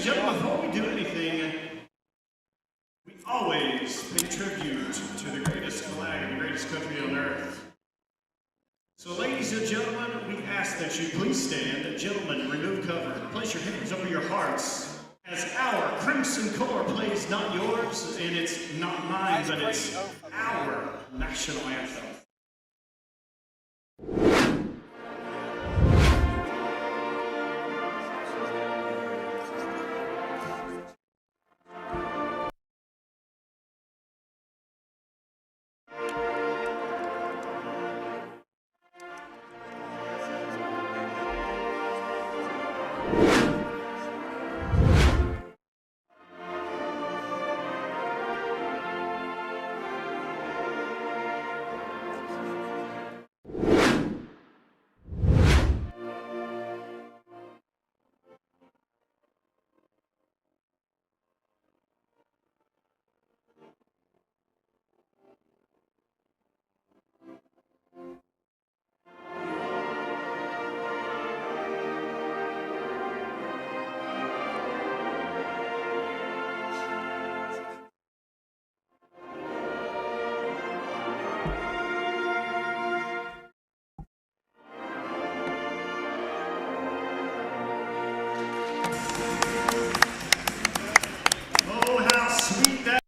gentlemen, before we do anything, we always pay tribute to the greatest flag in the greatest country on earth. So, ladies and gentlemen, we ask that you please stand. Gentlemen, remove cover. Place your hands over your hearts as our Crimson Corps plays not yours, and it's not mine, but it's our national anthem. Oh, how sweet that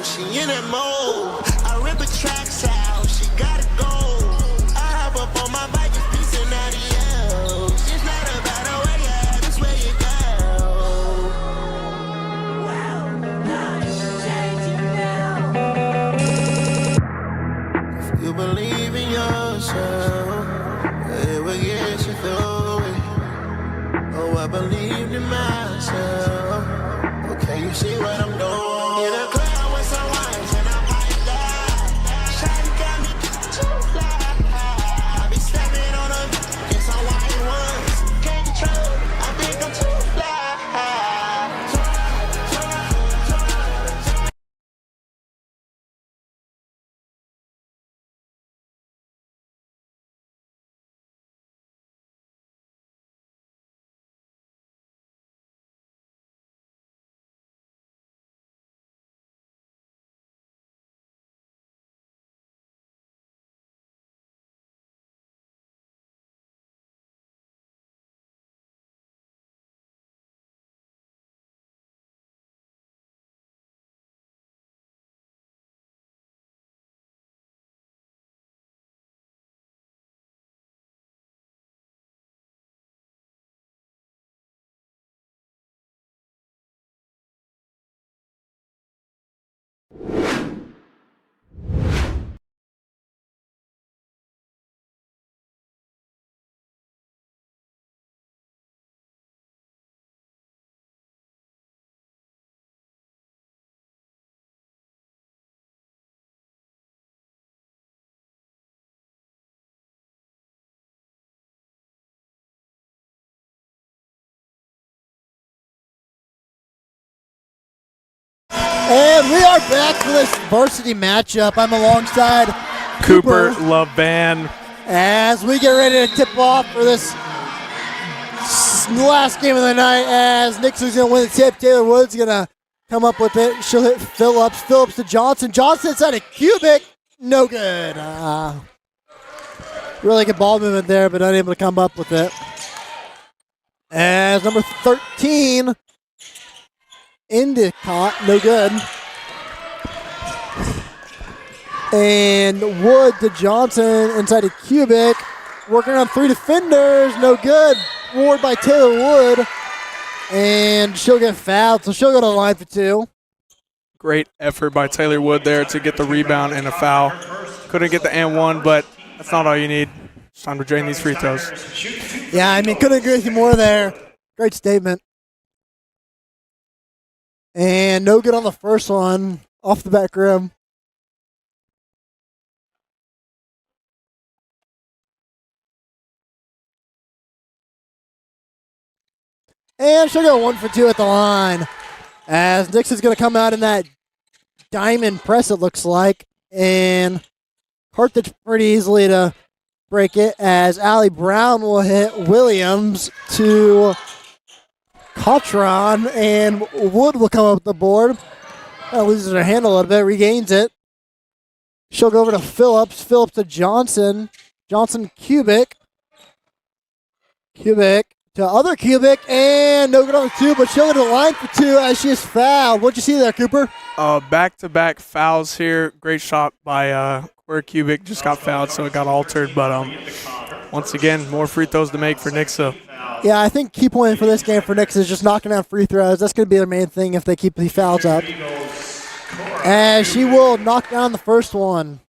she in that mode. I rip her tracks out, she gotta go. I hop up on my bike, it's peace and adios. It's not about the way, yeah, this way you go. If you believe in yourself, it will get you through it. Oh, I believed in myself. Okay, you see what I'm doing? In a cloud with some wines and I'm piped up. Shawty got me too fly. I be stepping on them in some white ones. Can't control, I think I'm too fly. And we are back for this varsity matchup. I'm alongside Cooper Love Band. As we get ready to tip off for this last game of the night, as Nixon's going to win the tip, Taylor Wood's going to come up with it. She'll hit Phillips. Phillips to Johnson. Johnson inside a cubic. No good. Really good ball movement there, but unable to come up with it. As number 13, Endicott, no good. And Wood to Johnson inside a cubic. Working on 3 defenders, no good. Ward by Taylor Wood. And she'll get fouled, so she'll go to the line for 2. Great effort by Taylor Wood there to get the rebound and a foul. Couldn't get the and one, but that's not all you need. It's time to drain these free throws. Yeah, I mean, couldn't agree with you more there. Great statement. And no good on the first one, off the back rim. And she'll go 1 for 2 at the line. As Nix is going to come out in that diamond press, it looks like. And Carthage pretty easily to break it, as Allie Brown will hit Williams to Cotron, and Wood will come up with the board. Loses her hand a little bit, regains it. She'll go over to Phillips. Phillips to Johnson. Johnson cubic. Cubic to other cubic, and no good on the 2, but she'll go to the line for 2 as she is fouled. What'd you see there, Cooper? Back-to-back fouls here. Great shot by where cubic just got fouled, so it got altered. But once again, more free throws to make for Nixa. Yeah, I think key point for this game for Nixa is just knocking down free throws. That's going to be their main thing if they keep the fouls up. As she will knock down the first one.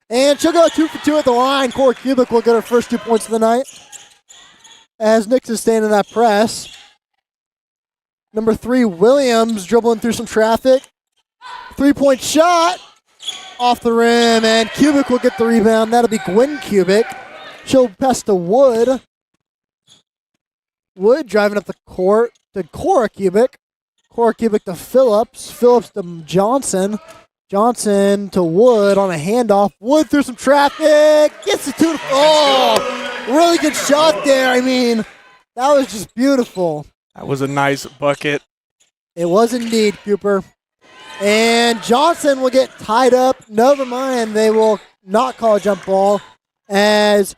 And she'll go 2 for 2 at the line. Cora Cubic will get her first 2 points of the night. As Nix is staying in that press. Number 3, Williams, dribbling through some traffic. 3-point shot. Off the rim, and Cubic will get the rebound. That'll be Gwen Cubic. She'll pass to Wood. Wood driving up the court to Cora Cubic. Cora Cubic to Phillips. Phillips to Johnson. Johnson to Wood on a handoff. Wood through some traffic. Gets the 2. Oh, really good shot there. I mean, that was just beautiful. That was a nice bucket. It was indeed, Cooper. And Johnson will get tied up. Never mind, they will not call a jump ball, as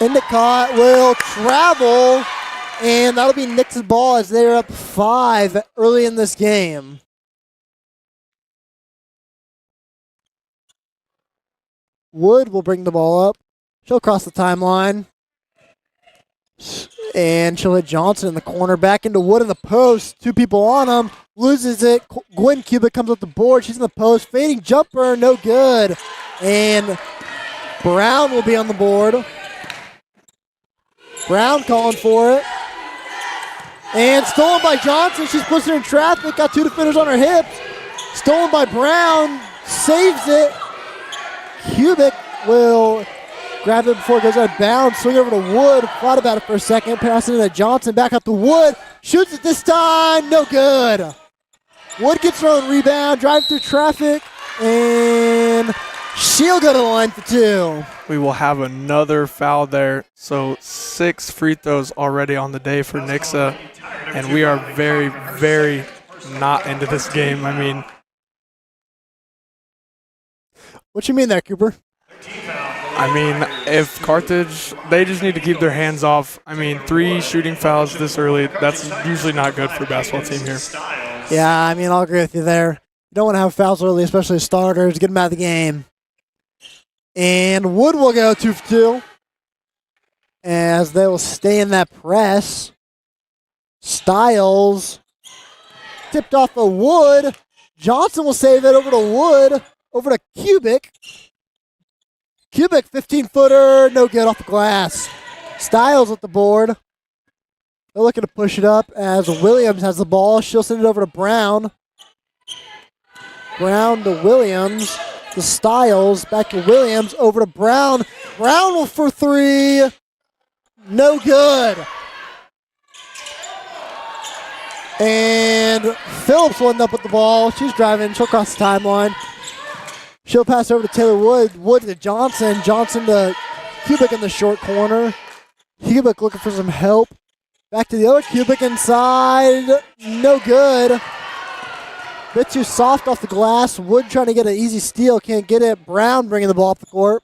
Endicott will travel, and that'll be Nix's ball as they're up 5 early in this game. Wood will bring the ball up. She'll cross the timeline. And she'll hit Johnson in the corner. Back into Wood in the post. 2 people on him. Loses it. Gwen Cubic comes up the board. She's in the post. Fading jumper. No good. And Brown will be on the board. Brown calling for it. And stolen by Johnson. She's pushing in traffic. Got 2 defenders on her hips. Stolen by Brown. Saves it. Cubic will grab it before it goes out of bounds. Swing over to Wood. Thought about it for a second. Passing it to Johnson. Back up to Wood. Shoots it this time. No good. Wood gets her own rebound. Drive through traffic. And she'll go to the line for 2. We will have another foul there. So 6 free throws already on the day for Nixa. And we are very, very not into this game. I mean, what you mean there, Cooper? I mean, if Carthage, they just need to keep their hands off. I mean, 3 shooting fouls this early, that's usually not good for a basketball team here. Yeah, I mean, I'll agree with you there. You don't want to have fouls early, especially starters. Get them out of the game. And Wood will go 2 for 2, as they will stay in that press. Styles tipped off of Wood. Johnson will save it over to Wood. Over to Cubic. Cubic, 15-footer, no good off the glass. Styles at the board. They're looking to push it up as Williams has the ball. She'll send it over to Brown. Brown to Williams. to Styles. Back to Williams. Over to Brown. Brown for three. No good. And Phillips will end up with the ball. She's driving. She'll cross the timeline. She'll pass over to Taylor Wood. Wood to Johnson. Johnson to Kubik in the short corner. Kubik looking for some help. Back to the other Kubik inside. No good. Bit too soft off the glass. Wood trying to get an easy steal. Can't get it. Brown bringing the ball up the court.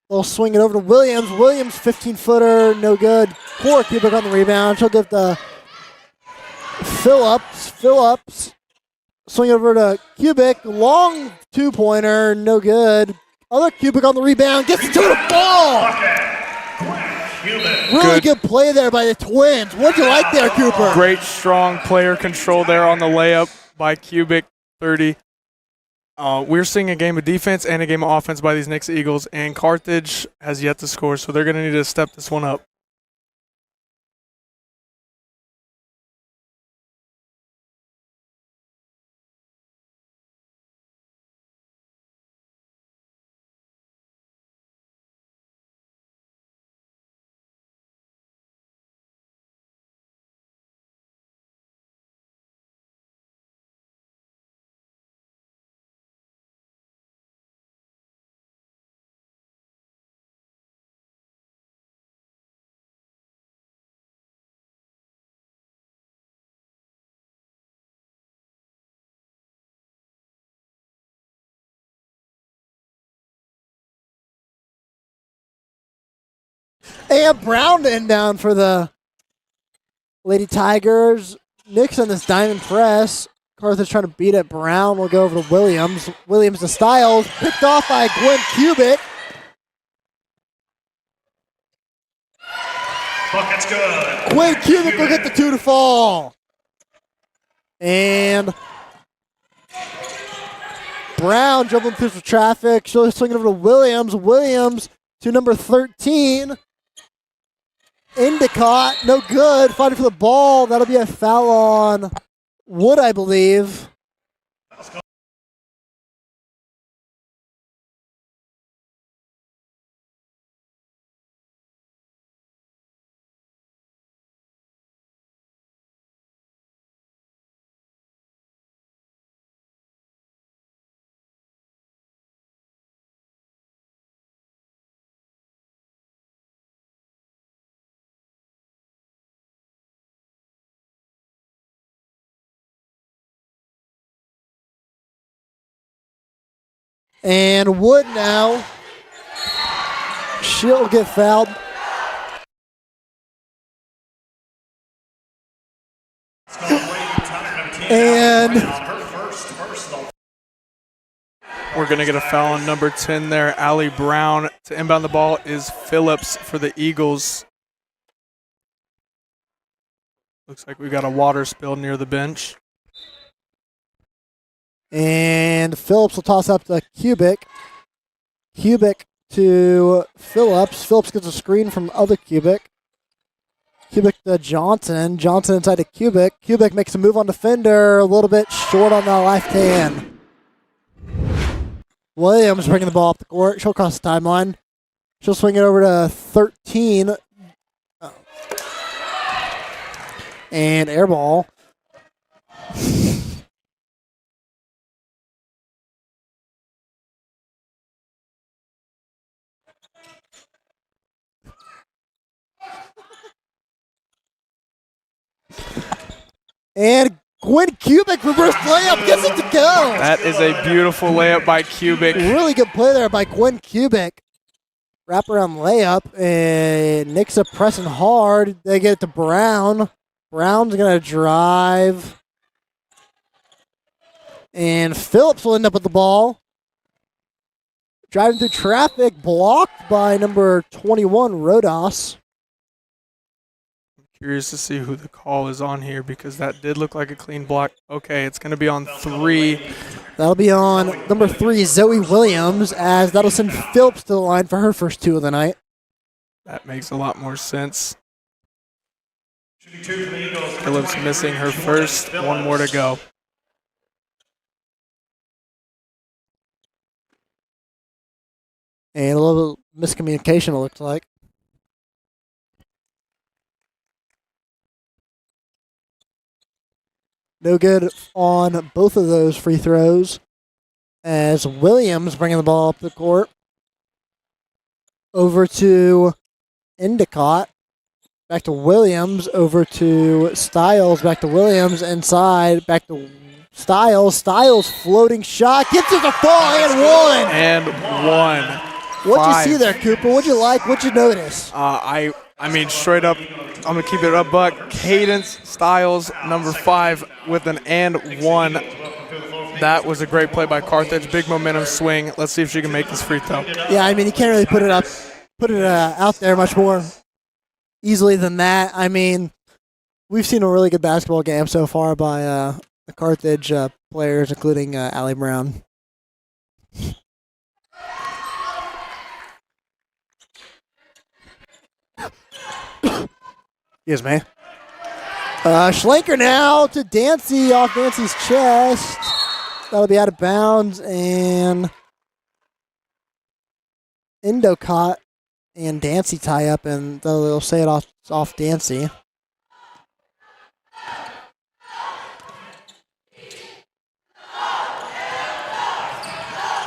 They'll swing it over to Williams. Williams, 15-footer. No good. Poor Kubik on the rebound. She'll give the Phillips. Swing over to Kubik. Long two-pointer. No good. Other Kubik on the rebound. Gets it to the ball. Really good play there by the Twins. What'd you like there, Cooper? Great, strong player control there on the layup by Kubik, 30. We're seeing a game of defense and a game of offense by these Nixa Eagles, and Carthage has yet to score, so they're going to need to step this one up. And Brown to end down for the Lady Tigers. Nixa on this diamond press. Carthage trying to beat it. Brown will go over to Williams. Williams to Styles. Picked off by Gwen Kubik. Bucket's good. Gwen Kubik will get the two to fall. And Brown dribbling through some traffic. She'll swing it over to Williams. Williams to number 13. Endicott, no good. Fighting for the ball. That'll be a foul on Wood, I believe. And Wood now. She'll get fouled. And we're going to get a foul on number 10 there, Allie Brown. To inbound the ball is Phillips for the Eagles. Looks like we got a water spill near the bench. And Phillips will toss up to Kubik. Kubik to Phillips. Phillips gets a screen from other Kubik. Kubik to Johnson. Johnson inside to Kubik. Kubik makes a move on defender. A little bit short on the left hand. Williams bringing the ball up the court. She'll cross the timeline. She'll swing it over to 13. And air ball. And Gwen Kubik reverse layup gets it to go. That is a beautiful layup by Kubik. Really good play there by Gwen Kubik. Wraparound layup, and Nixa pressing hard. They get it to Brown. Brown's going to drive. And Phillips will end up with the ball. Driving through traffic, blocked by number 21, Rodas. Curious to see who the call is on here because that did look like a clean block. Okay, it's going to be on 3. That'll be on number 3, Zoe Williams, as that'll send Phillips to the line for her first 2 of the night. That makes a lot more sense. Phillips missing her first. 1 more to go. And a little miscommunication, it looks like. No good on both of those free throws. As Williams bringing the ball up the court. Over to Endicott. Back to Williams. Over to Styles. Back to Williams. Inside. Back to Styles. Styles floating shot. Gets it to fall and one. And one. What'd you see there, Cooper? What'd you like? What'd you notice? I mean, straight up, I'm going to keep it up, Buck. Cadence Styles, number 5, with an and one. That was a great play by Carthage. Big momentum swing. Let's see if she can make this free throw. Yeah, I mean, you can't really put it out there much more easily than that. I mean, we've seen a really good basketball game so far by the Carthage players, including Allie Brown. Excuse me. Schlenker now to Dancy, off Dancy's chest. That'll be out of bounds, and Endicott and Dancy tie up, and they'll say it off Dancy.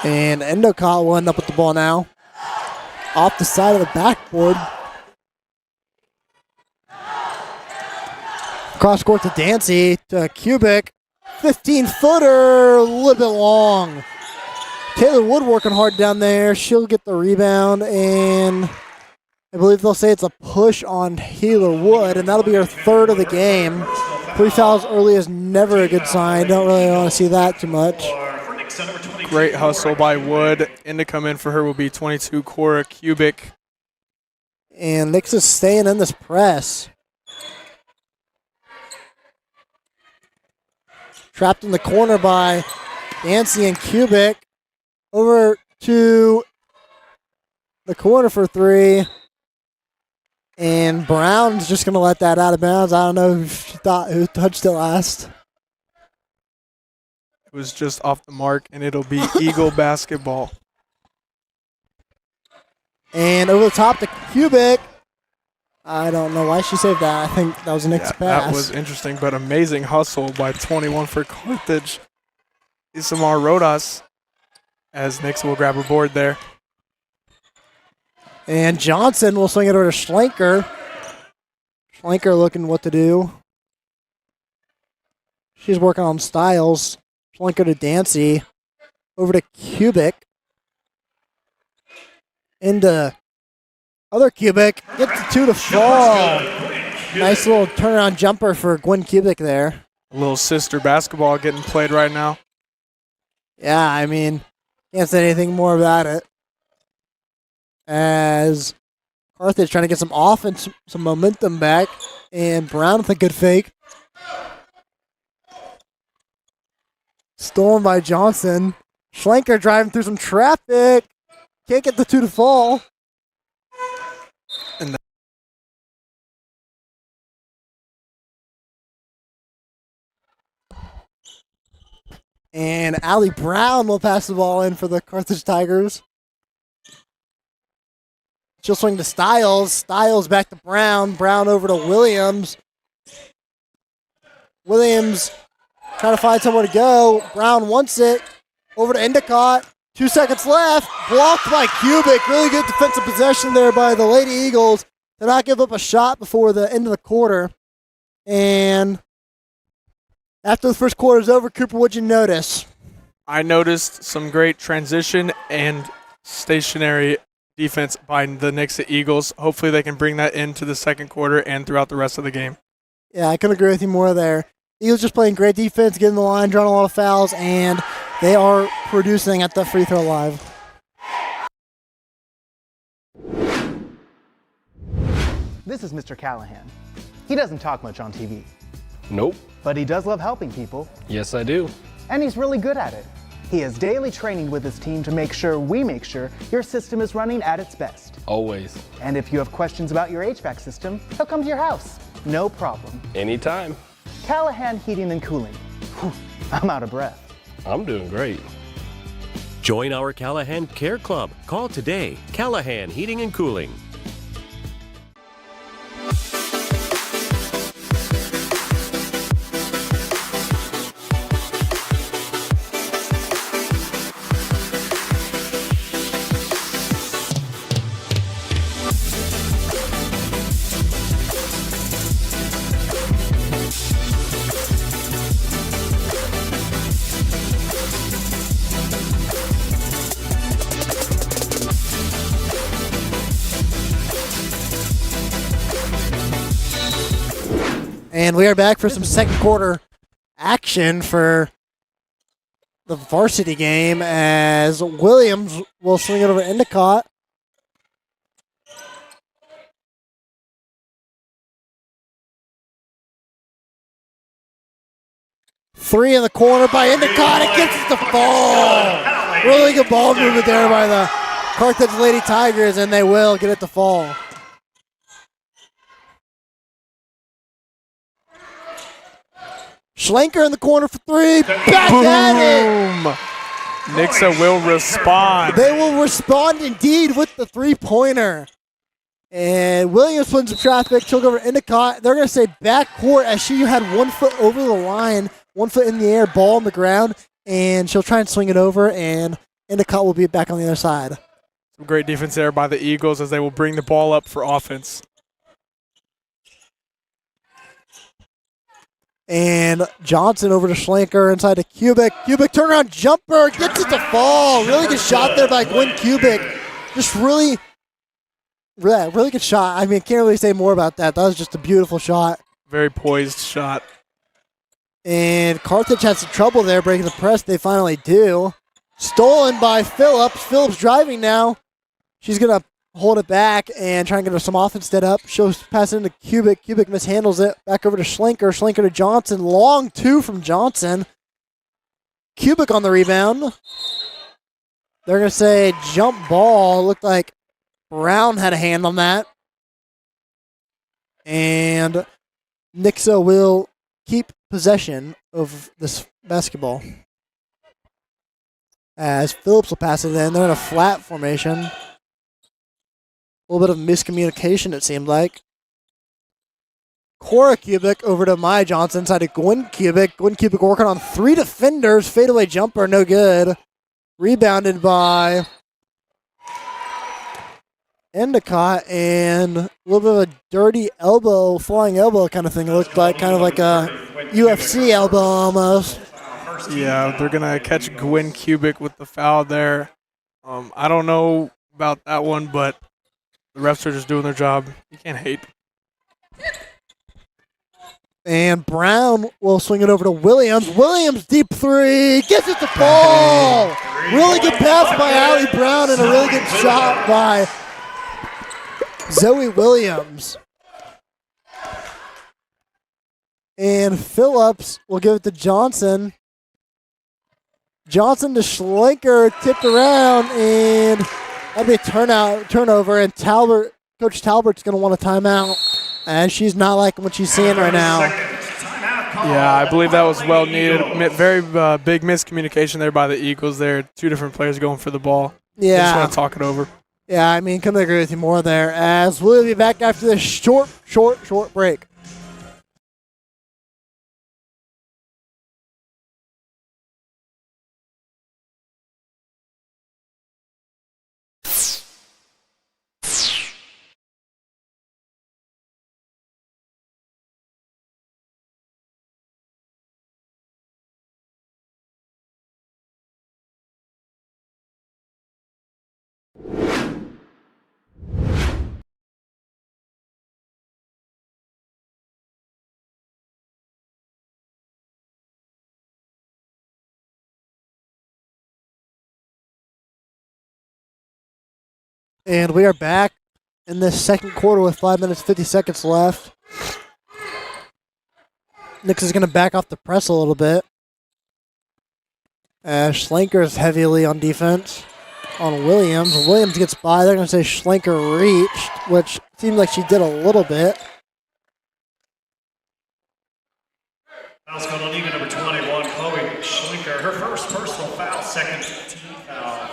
And Endicott will end up with the ball now. Off the side of the backboard. Cross court to Dancy, to Kubik. 15-footer, a little bit long. Taylor Wood working hard down there. She'll get the rebound, and I believe they'll say it's a push on Taylor Wood, and that'll be her 3rd of the game. 3 fouls early is never a good sign. Don't really want to see that too much. Great hustle by Wood. In to come in for her will be 22, Cora Kubik. And Nix is staying in this press. Trapped in the corner by Dancy and Kubik. Over to the corner for 3. And Brown's just going to let that out of bounds. I don't know who touched it last. It was just off the mark, and it'll be Eagle basketball. And over the top to Kubik. I don't know why she saved that. I think that was a Nick's pass. That was interesting, but amazing hustle by 21 for Carthage. Isamar Rodas, as Nix will grab a board there. And Johnson will swing it over to Schlenker. Schlenker looking what to do. She's working on Styles. Schlenker to Dancy. Over to Kubik. Into other Kubik. Gets the 2 to fall. Nice little turnaround jumper for Gwen Kubik there. A little sister basketball getting played right now. Yeah, I mean, can't say anything more about it. As Carthage trying to get some offense, some momentum back. And Brown with a good fake. Stolen by Johnson. Schlenker driving through some traffic. Can't get the 2 to fall. And Allie Brown will pass the ball in for the Carthage Tigers. She'll swing to Styles. Styles back to Brown. Brown over to Williams. Williams trying to find somewhere to go. Brown wants it. Over to Endicott. 2 seconds left. Blocked by Kubik. Really good defensive possession there by the Lady Eagles to not give up a shot before the end of the quarter. And after the first quarter is over, Cooper, what'd you notice? I noticed some great transition and stationary defense by the Nixa Eagles. Hopefully they can bring that into the second quarter and throughout the rest of the game. Yeah, I couldn't agree with you more there. Eagles just playing great defense, getting the line, drawing a lot of fouls, and they are producing at the free throw live. This is Mr. Callahan. He doesn't talk much on TV. Nope. But he does love helping people. Yes, I do. And he's really good at it. He has daily training with his team to make sure your system is running at its best. Always. And if you have questions about your HVAC system, he'll come to your house. No problem. Anytime. Callahan Heating and Cooling. Whew, I'm out of breath. I'm doing great. Join our Callahan Care Club. Call today. Callahan Heating and Cooling. And we are back for some second quarter action for the varsity game as Williams will swing it over to Endicott. Three in the corner by Endicott. It gets it to fall. Really good ball movement there by the Carthage Lady Tigers, and they will get it to fall. Schlenker in the corner for three. Back at it. Nixa will respond. They will respond indeed with the three-pointer. And Williams wins some traffic. She'll go over Endicott. They're going to say backcourt as she had 1 foot over the line, 1 foot in the air, ball on the ground, and she'll try and swing it over, and Endicott will be back on the other side. Some great defense there by the Eagles as they will bring the ball up for offense. And Johnson over to Schlenker inside to Kubik. Kubik turnaround jumper, gets it to fall. Really good shot there by Gwen Kubik. Just really good shot. I mean, can't really say more about that. That was just a beautiful shot. Very poised shot. And Carthage had some trouble there breaking the press. They finally do. Stolen by Phillips. Phillips driving now. She's going to hold it back and try and get her some offense set up. She'll pass it into Kubik. Kubik mishandles it. Back over to Schlenker. Schlenker to Johnson. Long two from Johnson. Kubik on the rebound. They're going to say jump ball. Looked like Brown had a hand on that. And Nixa will keep possession of this basketball. As Phillips will pass it in. They're in a flat formation. A little bit of miscommunication, it seemed like. Cora Kubik over to Maya Johnson, inside to Gwen Kubik. Gwen Kubik working on three defenders. Fadeaway jumper, no good. Rebounded by Endicott, and a little bit of a dirty elbow, flying elbow kind of thing. It looked like kind of like a UFC elbow almost. Yeah, they're going to catch Gwen Kubik with the foul there. I don't know about that one, but the refs are just doing their job. You can't hate. And Brown will swing it over to Williams. Williams, deep three. Gets it to Paul. Really good pass by Allie Brown and a really good shot by Zoe Williams. And Phillips will give it to Johnson. Johnson to Schlenker, tipped around, and that'd be a turnover, and Coach Talbert's going to want a timeout, and she's not liking what she's seeing right now. Yeah, I believe that was well needed. Very big miscommunication there by the Eagles there. Two different players going for the ball. Yeah. They just want to talk it over. Yeah, I mean, couldn't agree with you more there, as we'll be back after this short break. And we are back in this second quarter with 5 minutes, 50 seconds left. Nix is going to back off the press a little bit. Schlenker is heavily on defense on Williams. Williams gets by. They're going to say Schlenker reached, which seemed like she did a little bit. Foul's called on even number 21, Chloe Schlenker. Her first personal foul, second team foul.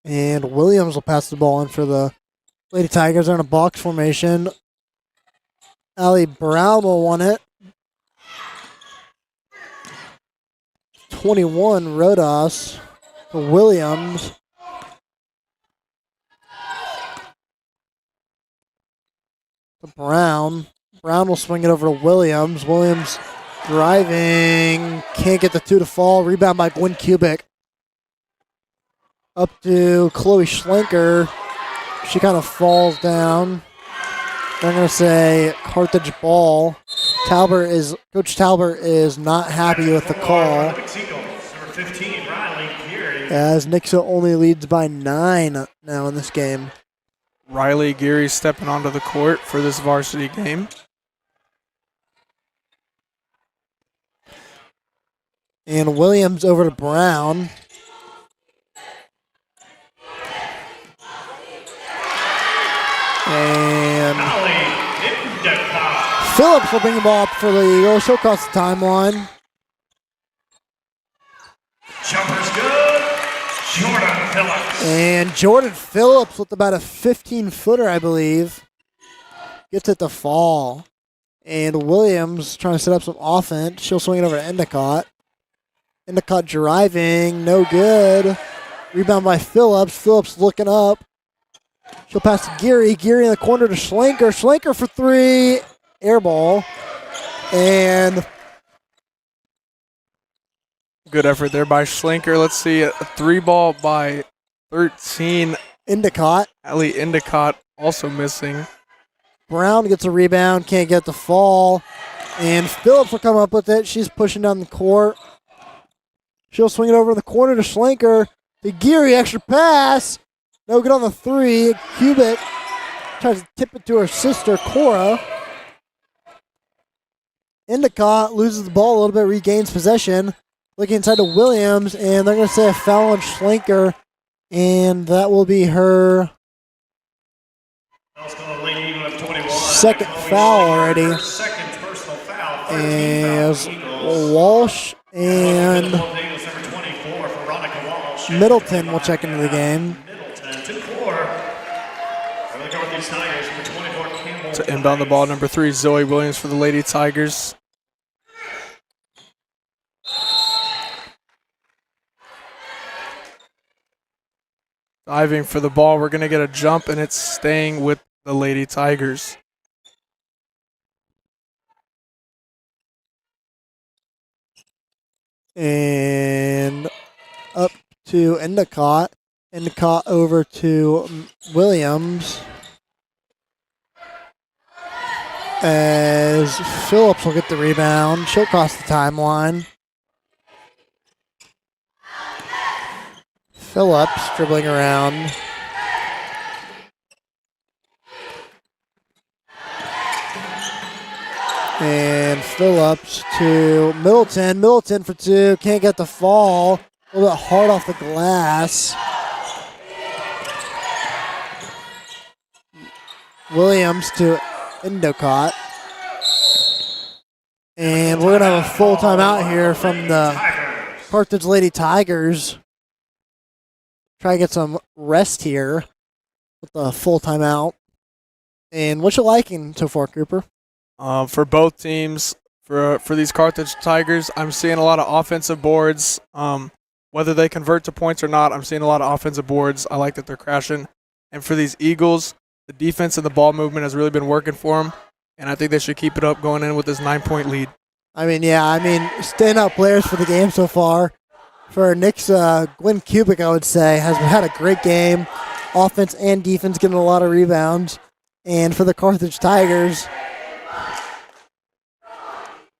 And Williams will pass the ball in for the Lady Tigers. They're in a box formation. Allie Brown will want it. 21, Rodas to Williams. To Brown. Brown will swing it over to Williams. Williams driving. Can't get the two to fall. Rebound by Gwen Kubik. Up to Chloe Schlenker. She kind of falls down. They're going to say Carthage ball. Coach Talbert is not happy with the call. Number 15, Riley Geary. As Nixa only leads by 9 now in this game. Riley Geary stepping onto the court for this varsity game. And Williams over to Brown. And Phillips will bring the ball up for the Eagles. She'll cross the timeline. Jumper's good. Jordan Phillips. And Jordan Phillips with about a 15-footer, I believe. Gets it to fall. And Williams trying to set up some offense. She'll swing it over to Endicott. Endicott driving. No good. Rebound by Phillips. Phillips looking up. She'll pass to Geary. Geary in the corner to Schlenker. Schlenker for 3. Air ball. And good effort there by Schlenker. Let's see, a 3-ball by 13. Endicott. Allie Endicott also missing. Brown gets a rebound. Can't get the fall. And Phillips will come up with it. She's pushing down the court. She'll swing it over in the corner to Schlenker. To Geary. Extra pass. No good on the 3. Kubik tries to tip it to her sister, Cora. Endicott loses the ball a little bit, regains possession. Looking inside to Williams, and they're going to say a foul on Schlenker, and that will be her second foul already. Second personal foul. As Walsh and Middleton will check into the game. To inbound the ball, number 3, Zoe Williams for the Lady Tigers. Diving for the ball, we're going to get a jump, and it's staying with the Lady Tigers. And up to Endicott. Endicott over to Williams. As Phillips will get the rebound. She'll cross the timeline. Phillips dribbling around. And Phillips to Middleton. Middleton for 2. Can't get the fall. A little bit hard off the glass. Williams to Endicott. And we're going to have a full timeout here from the Carthage Lady Tigers. Try to get some rest here with the full timeout. And what you liking so far, Cooper? For both teams, for these Carthage Tigers, I'm seeing a lot of offensive boards. Whether they convert to points or not, I'm seeing a lot of offensive boards. I like that they're crashing. And for these Eagles, the defense and the ball movement has really been working for them. And I think they should keep it up going in with this 9-point lead. Standout players for the game so far. For Nixa, Gwen Kubik, I would say, has had a great game. Offense and defense getting a lot of rebounds. And for the Carthage Tigers,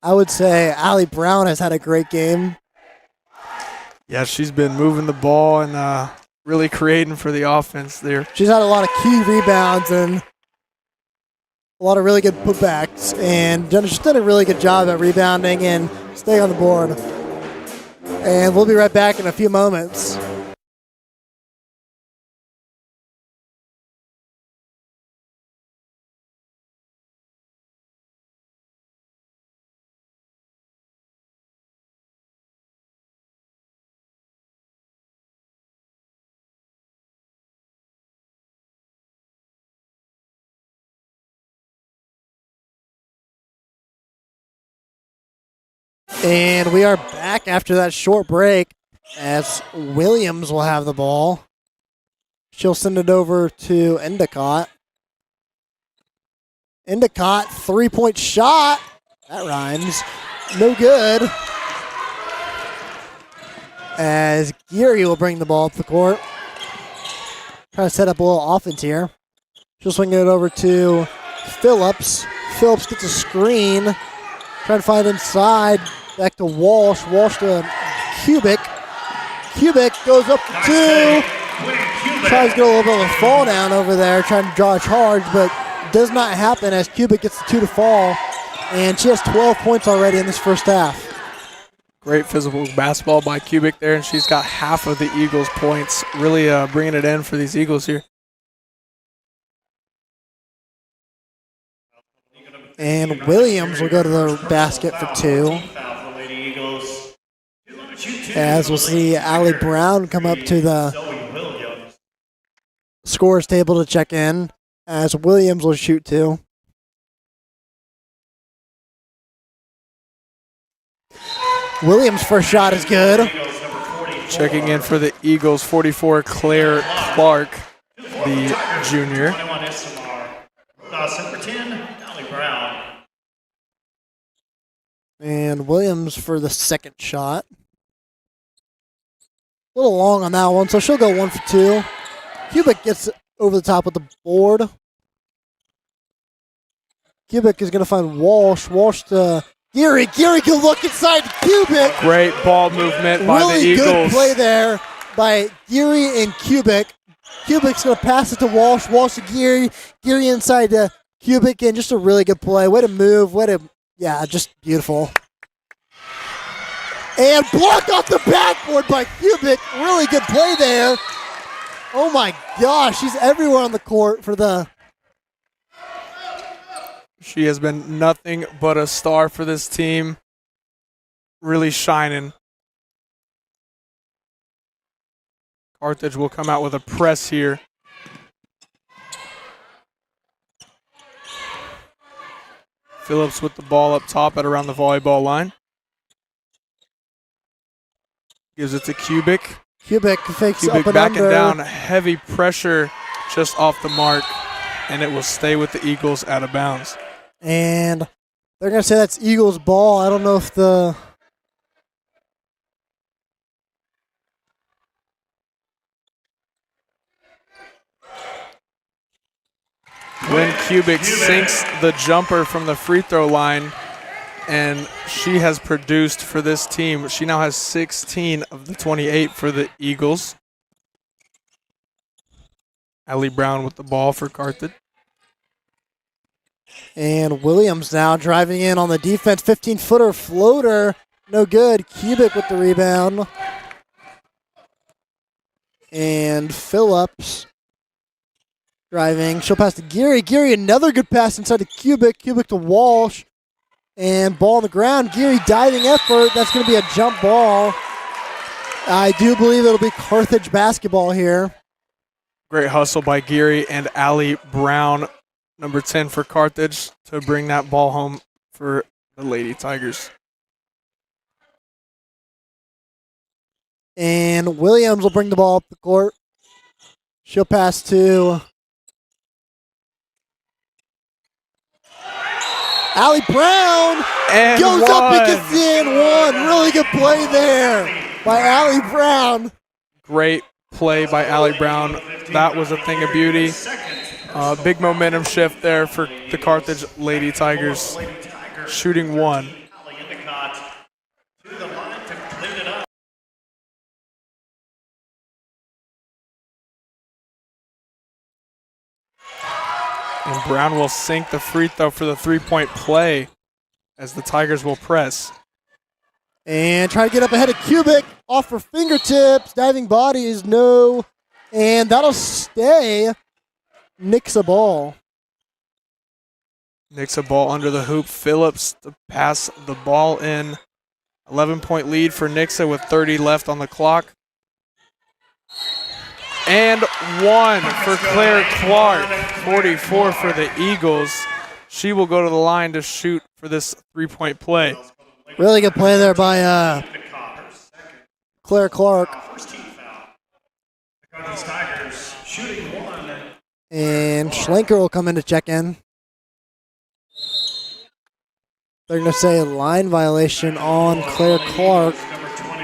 I would say Allie Brown has had a great game. Yeah, she's been moving the ball and really creating for the offense there. She's had a lot of key rebounds and a lot of really good putbacks. And she's done a really good job at rebounding and staying on the board. And we'll be right back in a few moments. And we are back after that short break as Williams will have the ball. She'll send it over to Endicott. Endicott, 3-point shot. That rhymes. No good. As Geary will bring the ball up the court. Trying to set up a little offense here. She'll swing it over to Phillips. Phillips gets a screen. Trying to find inside. Back to Walsh. Walsh to Kubik. Kubik goes up to 2. Tries to get a little bit of a fall down over there. Trying to draw a charge, but does not happen as Kubik gets the 2 to fall. And she has 12 points already in this first half. Great physical basketball by Kubik there, and she's got half of the Eagles' points. Really bringing it in for these Eagles here. And Williams will go to the basket for 2. As we'll see Allie Brown come up to the scores table to check in, as Williams will shoot 2. Williams' first shot is good. Checking in for the Eagles, 44, Claire Clark, the junior. Number 10, Allie Brown. And Williams for the second shot. A little long on that one, so she'll go 1 for 2. Kubik gets over the top with the board. Kubik is going to find Walsh. Walsh to Geary. Geary can look inside Kubik. Great ball movement by the Eagles. Really good play there by Geary and Kubik. Kubik's going to pass it to Walsh. Walsh to Geary. Geary inside to Kubik, and just a really good play. Way to move. Yeah, just beautiful. And blocked off the backboard by Kubik. Really good play there. Oh my gosh, she's everywhere on the court for the... She has been nothing but a star for this team. Really shining. Carthage will come out with a press here. Phillips with the ball up top at around the volleyball line. Gives it to Kubik. Kubik fakes up Kubik and backing under. down. Heavy pressure just off the mark. And it will stay with the Eagles out of bounds. And they're going to say that's Eagles ball. I don't know if the... When Kubik sinks the jumper from the free throw line, and she has produced for this team. She now has 16 of the 28 for the Eagles. Allie Brown with the ball for Carthage. And Williams now driving in on the defense. 15-footer floater. No good. Kubik with the rebound. And Phillips driving. She'll pass to Geary. Geary, another good pass inside to Kubik. Kubik to Walsh. And ball on the ground. Geary diving effort. That's going to be a jump ball. I do believe it'll be Carthage basketball here. Great hustle by Geary and Allie Brown, number 10 for Carthage, to bring that ball home for the Lady Tigers. And Williams will bring the ball up the court. She'll pass to Allie Brown. And goes up one. and gets in one. Really good play there by Allie Brown. Great play by Allie Brown. That was a thing of beauty. Big momentum shift there for the Carthage Lady Tigers. Shooting one. And Brown will sink the free throw for the three-point play as the Tigers will press. And try to get up ahead of Kubik. Off her fingertips. Diving body is no. And that'll stay. Nixa ball. Nixa ball under the hoop. Phillips to pass the ball in. 11-point lead for Nixa with 30 left on the clock. And one for Claire Clark. 44 for the Eagles. She will go to the line to shoot for this three-point play. Really good play there by Claire Clark. First team foul. The Carthage Tigers shooting one. And Schlenker will come in to check in. They're going to say line violation on Claire Clark.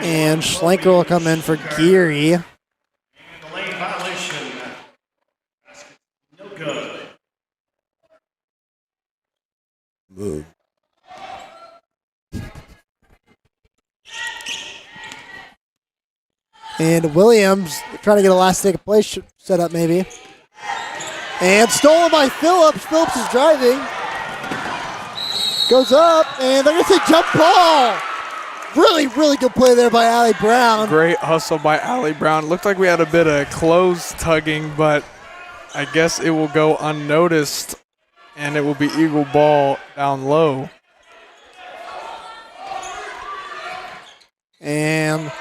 And Schlenker will come in for Geary. And the lane violation. No good. Move. And Williams trying to get a last second play set up maybe. And stolen by Phillips. Phillips is driving. Goes up, and they're going to say jump ball. Really, really good play there by Allie Brown. Great hustle by Allie Brown. Looked like we had a bit of close tugging, but I guess it will go unnoticed, and it will be Eagle ball down low. And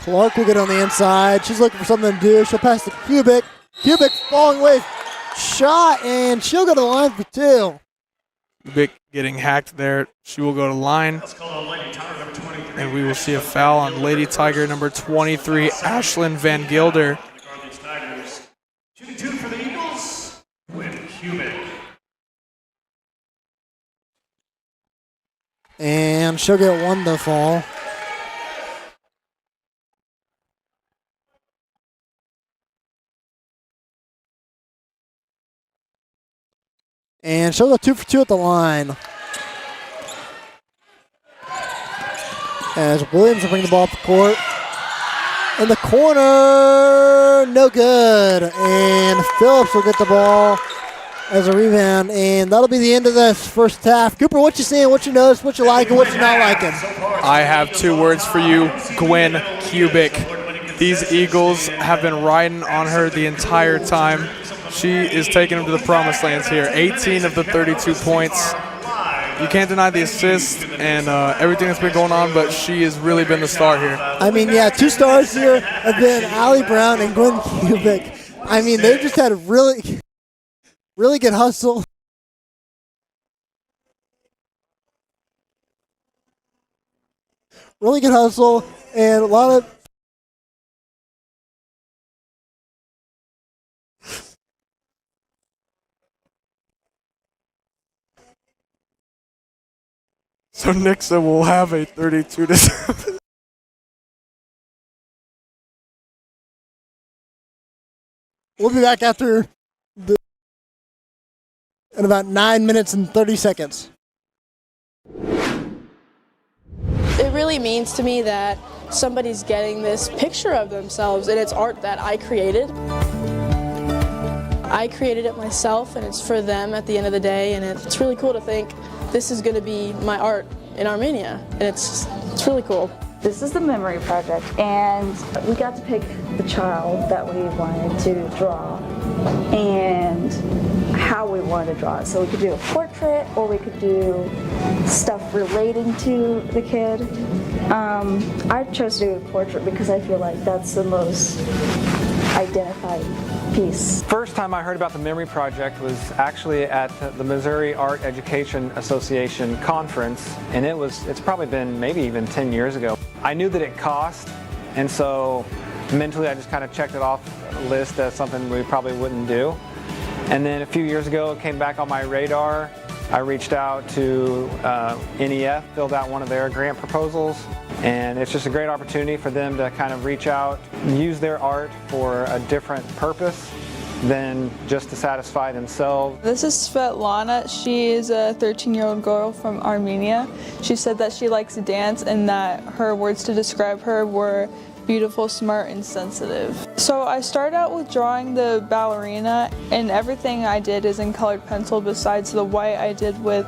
Clark will get on the inside. She's looking for something to do. She'll pass to Kubik. Kubik falling away. Shot, and she'll go to the line for two. Kubik getting hacked there. She will go to line. And we will see a foul on Lady Tiger number 23, Ashlyn Van Gilder. The Carthage Tigers shooting two for the Eagles with Kubik. And she'll get one to fall. And she'll go 2 for 2 at the line. As Williams will bring the ball up the court. In the corner, no good. And Phillips will get the ball as a rebound. And that'll be the end of this first half. Cooper, what you seeing, what you noticed, what you liking, what you not liking? I have 2 words for you, Gwen Kubik. These Eagles have been riding on her the entire time. She is taking them to the promised lands here. 18 of the 32 points. You can't deny the assist and everything that's been going on, but she has really been the star here. I mean, yeah, 2 stars here have been Allie Brown and Gwen Kubik. I mean, they've just had a really, really good hustle. Really good hustle and a lot of So Nixa will have a 32-7. We'll be back after in about 9 minutes and 30 seconds. It really means to me that somebody's getting this picture of themselves, and it's art that I created. I created it myself, and it's for them at the end of the day, and it's really cool to think this is going to be my art in Armenia, and it's really cool. This is the memory project, and we got to pick the child that we wanted to draw and how we wanted to draw it. So we could do a portrait, or we could do stuff relating to the kid. I chose to do a portrait because I feel like that's the most identified piece. First time I heard about the Memory Project was actually at the Missouri Art Education Association conference, and it's probably been maybe even 10 years ago. I knew that it cost, and so mentally I just kind of checked it off the list as something we probably wouldn't do. And then a few years ago it came back on my radar. I reached out to NEF, filled out one of their grant proposals, and it's just a great opportunity for them to kind of reach out, use their art for a different purpose than just to satisfy themselves. This is Svetlana. She is a 13-year-old girl from Armenia. She said that she likes to dance and that her words to describe her were beautiful, smart, and sensitive. So I started out with drawing the ballerina, and everything I did is in colored pencil besides the white I did with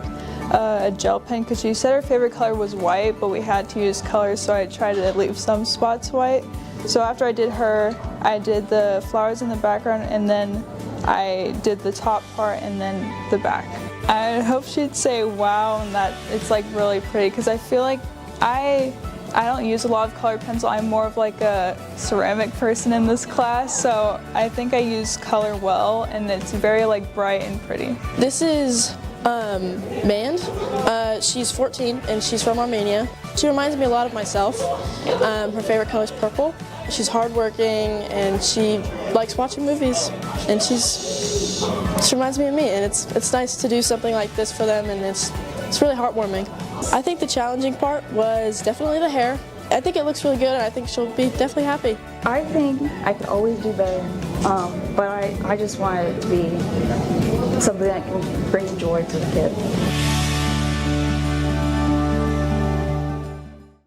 a gel pen, because she said her favorite color was white, but we had to use colors, so I tried to leave some spots white. So after I did her, I did the flowers in the background, and then I did the top part and then the back. I hope she'd say wow and that it's like really pretty, because I feel like I don't use a lot of colored pencil. I'm more of like a ceramic person in this class, so I think I use color well, and it's very like bright and pretty. This is Mand. She's 14 and she's from Armenia. She reminds me a lot of myself. Her favorite color is purple. She's hardworking and she likes watching movies. And she reminds me of me, and it's nice to do something like this for them, and it's really heartwarming. I think the challenging part was definitely the hair. I think it looks really good, and I think she'll be definitely happy. I think I could always do better, but I just want it to be something that can bring joy to the kids.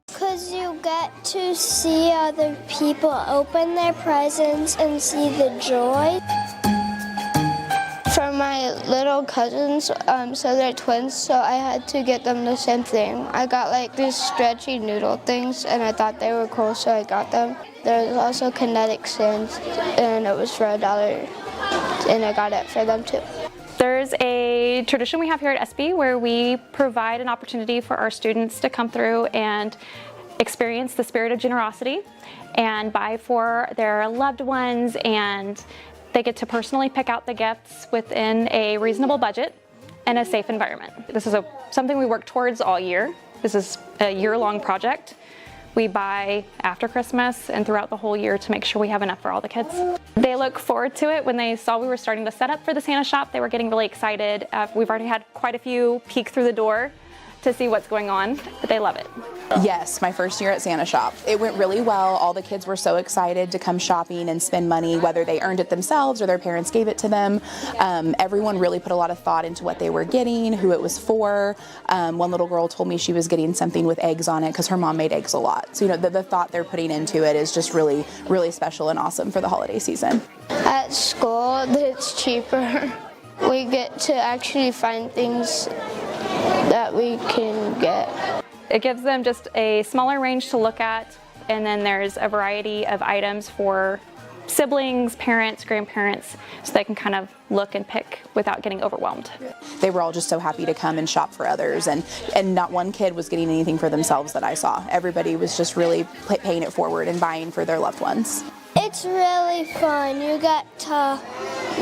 Because you get to see other people open their presents and see the joy. For my little cousins, so they're twins, so I had to get them the same thing. I got like these stretchy noodle things, and I thought they were cool, so I got them. There's also kinetic sands, and it was for $1, and I got it for them too. There's a tradition we have here at SB where we provide an opportunity for our students to come through and experience the spirit of generosity and buy for their loved ones, and they get to personally pick out the gifts within a reasonable budget and a safe environment. This is something we work towards all year. This is a year-long project. We buy after Christmas and throughout the whole year to make sure we have enough for all the kids. They look forward to it. When they saw we were starting to set up for the Santa shop, they were getting really excited. We've already had quite a few peek through the door to see what's going on, but they love it. Yes, my first year at Santa Shop. It went really well. All the kids were so excited to come shopping and spend money, whether they earned it themselves or their parents gave it to them. Everyone really put a lot of thought into what they were getting, who it was for. One little girl told me she was getting something with eggs on it because her mom made eggs a lot. So, the thought they're putting into it is just really, really special and awesome for the holiday season. At school, it's cheaper. We get to actually find things that we can get. It gives them just a smaller range to look at, and then there's a variety of items for siblings, parents, grandparents, so they can kind of look and pick without getting overwhelmed. They were all just so happy to come and shop for others, and not one kid was getting anything for themselves that I saw. Everybody was just really paying it forward and buying for their loved ones. It's really fun. You get to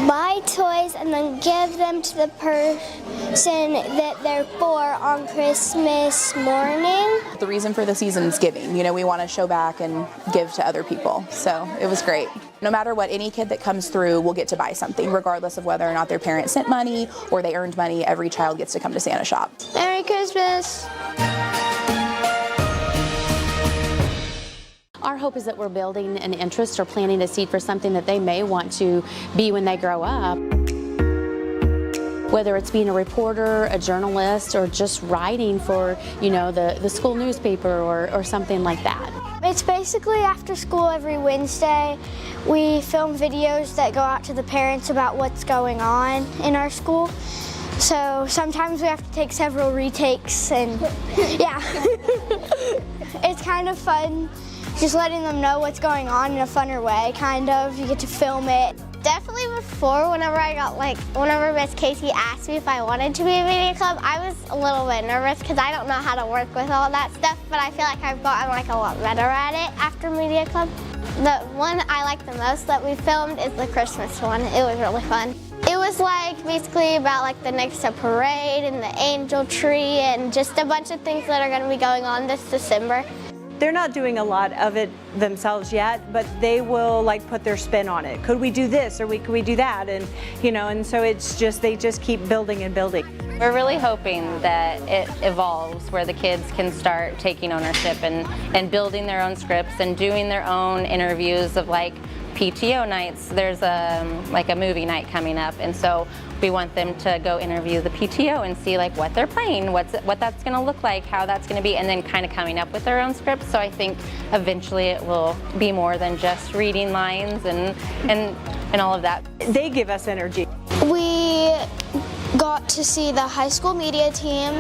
buy toys and then give them to the person that they're for on Christmas morning. The reason for the season is giving. We want to show back and give to other people. So it was great. No matter what, any kid that comes through will get to buy something, regardless of whether or not their parents sent money or they earned money. Every child gets to come to Santa Shop. Merry Christmas! Our hope is that we're building an interest or planting a seed for something that they may want to be when they grow up. Whether it's being a reporter, a journalist, or just writing for, the school newspaper or something like that. It's basically after school every Wednesday. We film videos that go out to the parents about what's going on in our school. So sometimes we have to take several retakes, and yeah. It's kind of fun. Just letting them know what's going on in a funner way, kind of. You get to film it. Definitely before, whenever Miss Casey asked me if I wanted to be a media club, I was a little bit nervous because I don't know how to work with all that stuff, but I feel like I've gotten a lot better at it after media club. The one I like the most that we filmed is the Christmas one. It was really fun. It was basically about the Nixa parade and the angel tree and just a bunch of things that are going to be going on this December. They're not doing a lot of it themselves yet, but they will put their spin on it. Could we do this or could we do that? And and so they just keep building and building. We're really hoping that it evolves where the kids can start taking ownership and building their own scripts and doing their own interviews of PTO nights. There's a movie night coming up, and so we want them to go interview the PTO and see what they're playing, what that's going to look like, how that's going to be, and then kind of coming up with their own scripts. So I think eventually it will be more than just reading lines and all of that. They give us energy. We got to see the high school media team,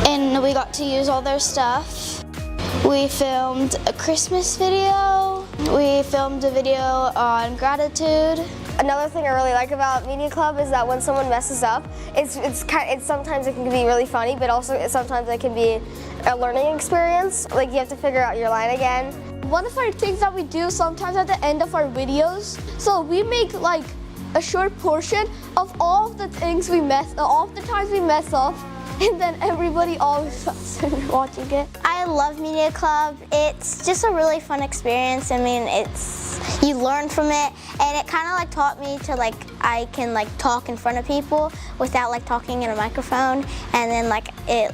and we got to use all their stuff. We filmed a Christmas video. We filmed a video on gratitude. Another thing I really like about Media Club is that when someone messes up, sometimes it can be really funny, but also sometimes it can be a learning experience. You have to figure out your line again. One of our things that we do sometimes at the end of our videos, so we make a short portion of all of the times we mess up, and then everybody always started watching it. I love Media Club. It's just a really fun experience. I mean, you learn from it, and it kind of like taught me to like, I can like talk in front of people without like talking in a microphone, and then like it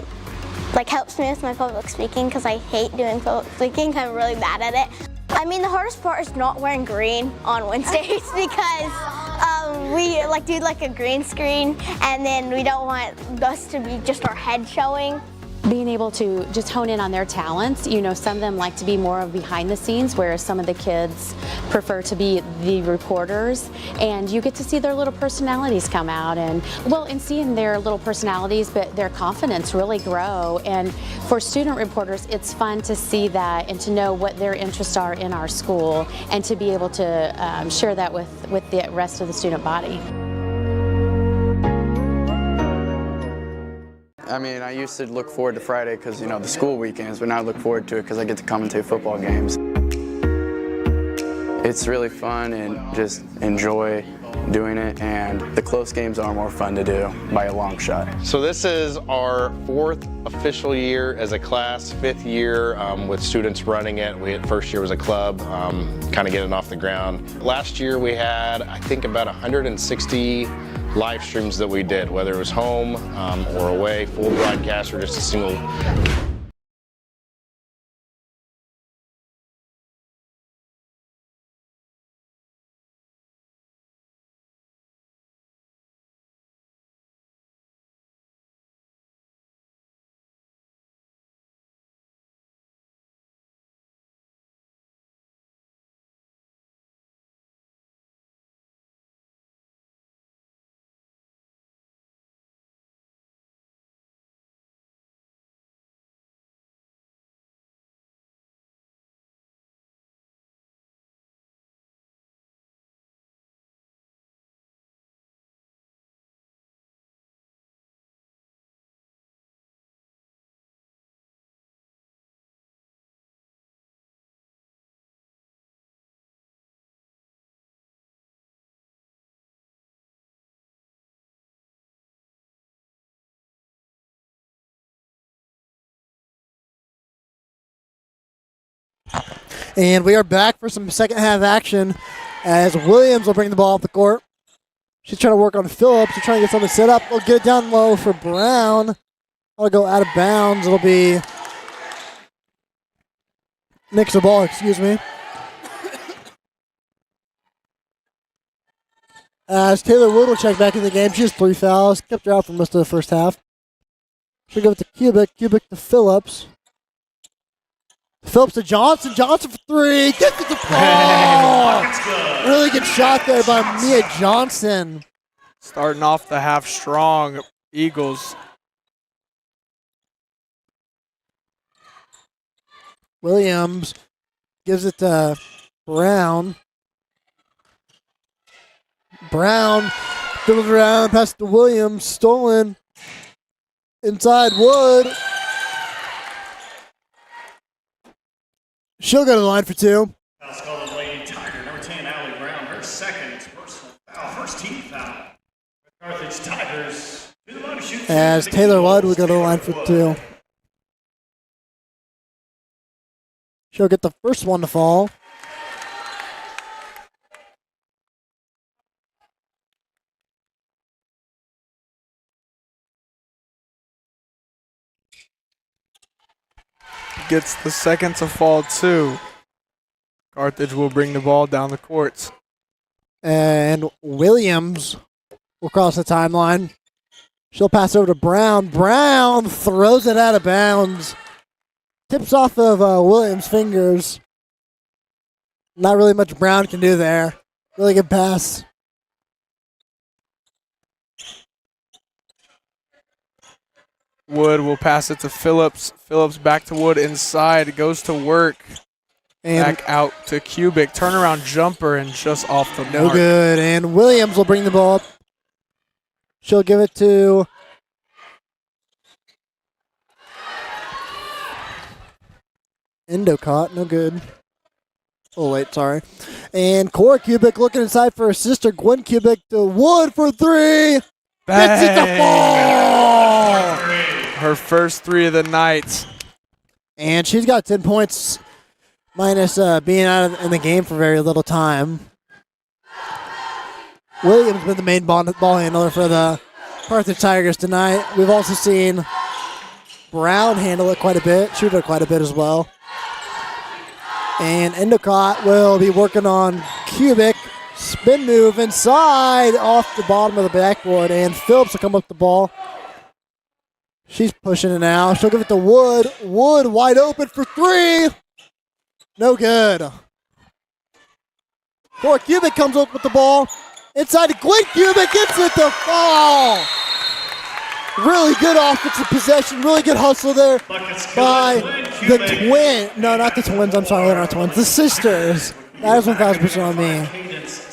like helps me with my public speaking because I hate doing public speaking. I'm really bad at it. I mean, the hardest part is not wearing green on Wednesdays because we like do like a green screen, and then we don't want us to be just our head showing. Being able to just hone in on their talents, you know, some of them like to be more of behind the scenes, whereas some of the kids prefer to be the reporters, and you get to see their little personalities come out, and seeing their little personalities, but their confidence really grow. And for student reporters, it's fun to see that and to know what their interests are in our school, and to be able to share that with the rest of the student body. I mean, I used to look forward to Friday because, you know, the school weekends, but now I look forward to it because I get to commentate football games. It's really fun and just enjoy doing it, and the close games are more fun to do by a long shot. So this is our 4th official year as a class, 5th year with students running it. First year was a club, kind of getting off the ground. Last year we had, I think, about 160 live streams that we did, whether it was home or away, full broadcast or just a single. And we are back for some second half action as Williams will bring the ball up the court. She's trying to work on Phillips. She's trying to get something set up. We'll get it down low for Brown. I'll go out of bounds. It'll be Nixa ball, excuse me. As Taylor Wood will check back in the game. She has 3 fouls. Kept her out for most of the first half. She'll give it to Kubik. Kubik to Phillips. Phillips to Johnson. Johnson for 3. Gets it to Paul. Really good shot there by Mia Johnson. Starting off the half strong, Eagles. Williams gives it to Brown. Brown dribbles around, passes to Williams. Stolen. Inside Wood. She'll go to the line for 2. Foul's called on Lady Tiger, number 10, Allie Brown. Her second personal foul, first team foul. Carthage Tigers to the line to shoot. As Taylor Wood will go to the line for 2. She'll get the first one to fall. Gets the second to fall too. Carthage will bring the ball down the courts. And Williams will cross the timeline. She'll pass over to Brown. Brown throws it out of bounds. Tips off of Williams' fingers. Not really much Brown can do there. Really good pass. Wood will pass it to Phillips. Phillips back to Wood inside. Goes to work. And back out to Kubik. Turnaround jumper and just off the No mark. good. And Williams will bring the ball up. She'll give it to Endicott. No good. Oh, wait, sorry. And Cora Kubik looking inside for her sister, Gwen Kubik, to Wood for 3. Gets it to fall. her first 3 of the night. And she's got 10 points, minus being out in the game for very little time. Williams been the main ball handler for the Carthage Tigers tonight. We've also seen Brown handle it quite a bit, shoot it quite a bit as well. And Endicott will be working on Cubic. Spin move inside off the bottom of the backboard, and Phillips will come up the ball. She's pushing it now. She'll give it to Wood. Wood wide open for 3. No good. Cora Cubic comes up with the ball. Inside to Gwen Cubic, gets it to fall. Really good offensive possession. Really good hustle there by the twin. No, not the twins. I'm sorry, they're not twins. The sisters. That is 1,000% on me.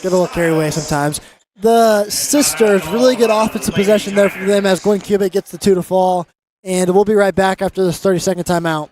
Get a little carried away sometimes. The sisters, really good offensive possession there for them as Gwen Cubic gets the 2 to fall. And we'll be right back after this 30-second timeout.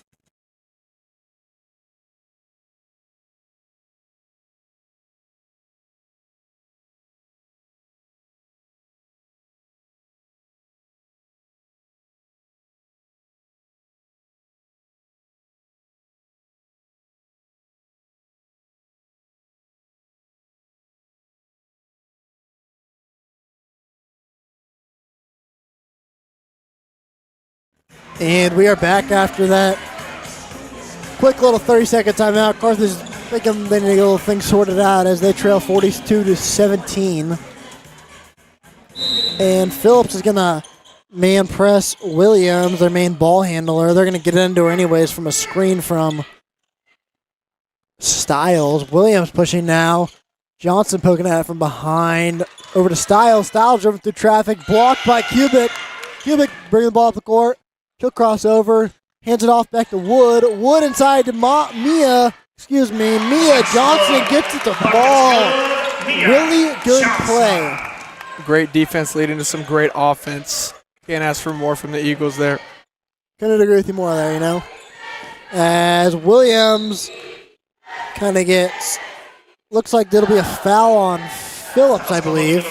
And we are back after that quick little 30-second timeout. Carthage thinking they need to get a little thing sorted out as they trail 42-17. And Phillips is going to man press Williams, their main ball handler. They're going to get into her anyways from a screen from Stiles. Williams pushing now. Johnson poking at it from behind. Over to Stiles. Stiles driven through traffic. Blocked by Cubic. Cubic bringing the ball up the court. She'll cross over, hands it off back to Wood. Wood inside to Mia Johnson gets it to ball. Really good play. Great defense leading to some great offense. Can't ask for more from the Eagles there. Couldn't agree with you more there, you know. As Williams kind of gets, looks like there'll be a foul on Phillips, I believe.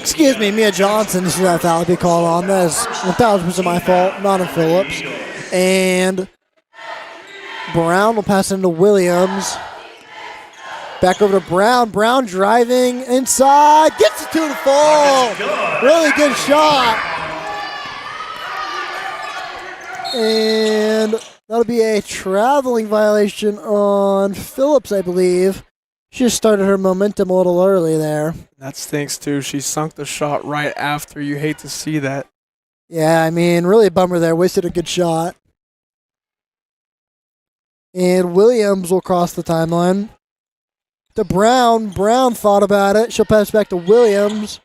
Excuse me, Mia Johnson. This is that foul to be called on. That is 1,000% my fault, not on Phillips. And Brown will pass into Williams. Back over to Brown. Brown driving inside. Gets it to the fall. Really good shot. And that'll be a traveling violation on Phillips, I believe. She just started her momentum a little early there. That stinks, too. She sunk the shot right after. You hate to see that. Yeah, I mean, really a bummer there. Wasted a good shot. And Williams will cross the timeline. To Brown. Brown thought about it. She'll pass back to Williams.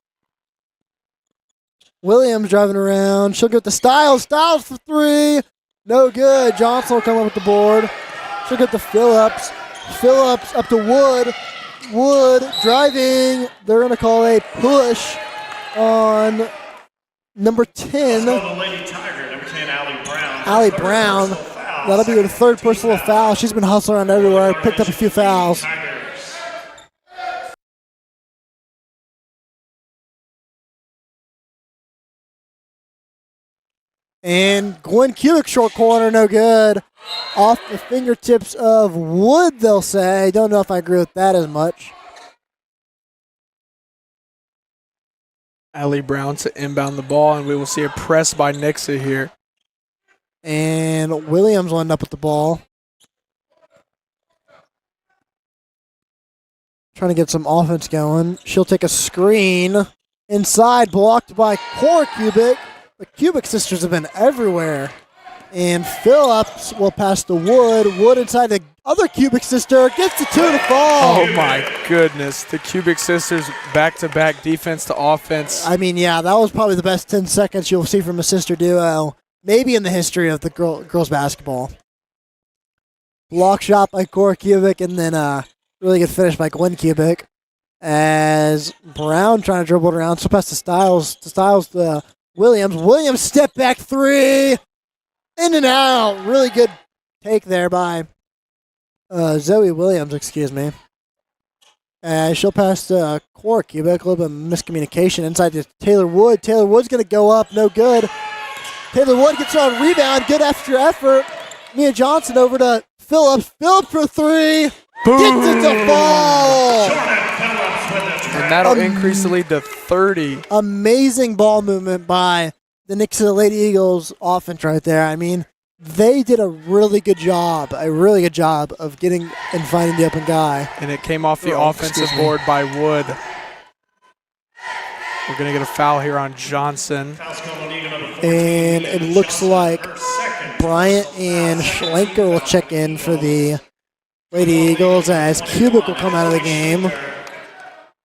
Williams driving around. She'll get to Stiles. Stiles for 3. No good. Johnson will come up with the board. She'll get to Phillips. Phillips up to Wood. Wood driving. They're going to call a push on number 10. Lady Tiger, number 10, Allie Brown. That'll be her third personal foul. She's been hustling around everywhere. Picked up a few fouls. And Gwen Cubic short corner, no good. Off the fingertips of Wood, they'll say. Don't know if I agree with that as much. Allie Brown to inbound the ball, and we will see a press by Nixa here. And Williams will end up with the ball. Trying to get some offense going. She'll take a screen. Inside, blocked by Cora Cubic. The Cubic sisters have been everywhere. And Phillips will pass to Wood. Wood inside the other Cubic sister. Gets the 2 to fall. Oh, my goodness. The Cubic sisters back-to-back defense to offense. I mean, yeah, that was probably the best 10 seconds you'll see from a sister duo. Maybe in the history of the girls basketball. Block shot by Cora Cubic, and then really good finish by Gwen Cubic. As Brown trying to dribble it around. So pass to Stiles. To Williams. Williams step back 3. In and out. Really good take there by Zoe Williams, excuse me. She'll pass to Cora Cubic. A little bit of miscommunication inside to Taylor Wood. Taylor Wood's going to go up. No good. Taylor Wood gets her on rebound. Good extra effort. Mia Johnson over to Phillips. Phillips for three. Boom. Gets it to fall. And that'll increase the lead to 30. Amazing ball movement by the Nixa Lady Eagles offense right there. I mean, they did a really good job of getting and finding the open guy. And it came off the offensive board by Wood. We're going to get a foul here on Johnson. And it looks like Bryant and Schlenker will check in for the Lady Eagles as Kubik will come out of the game.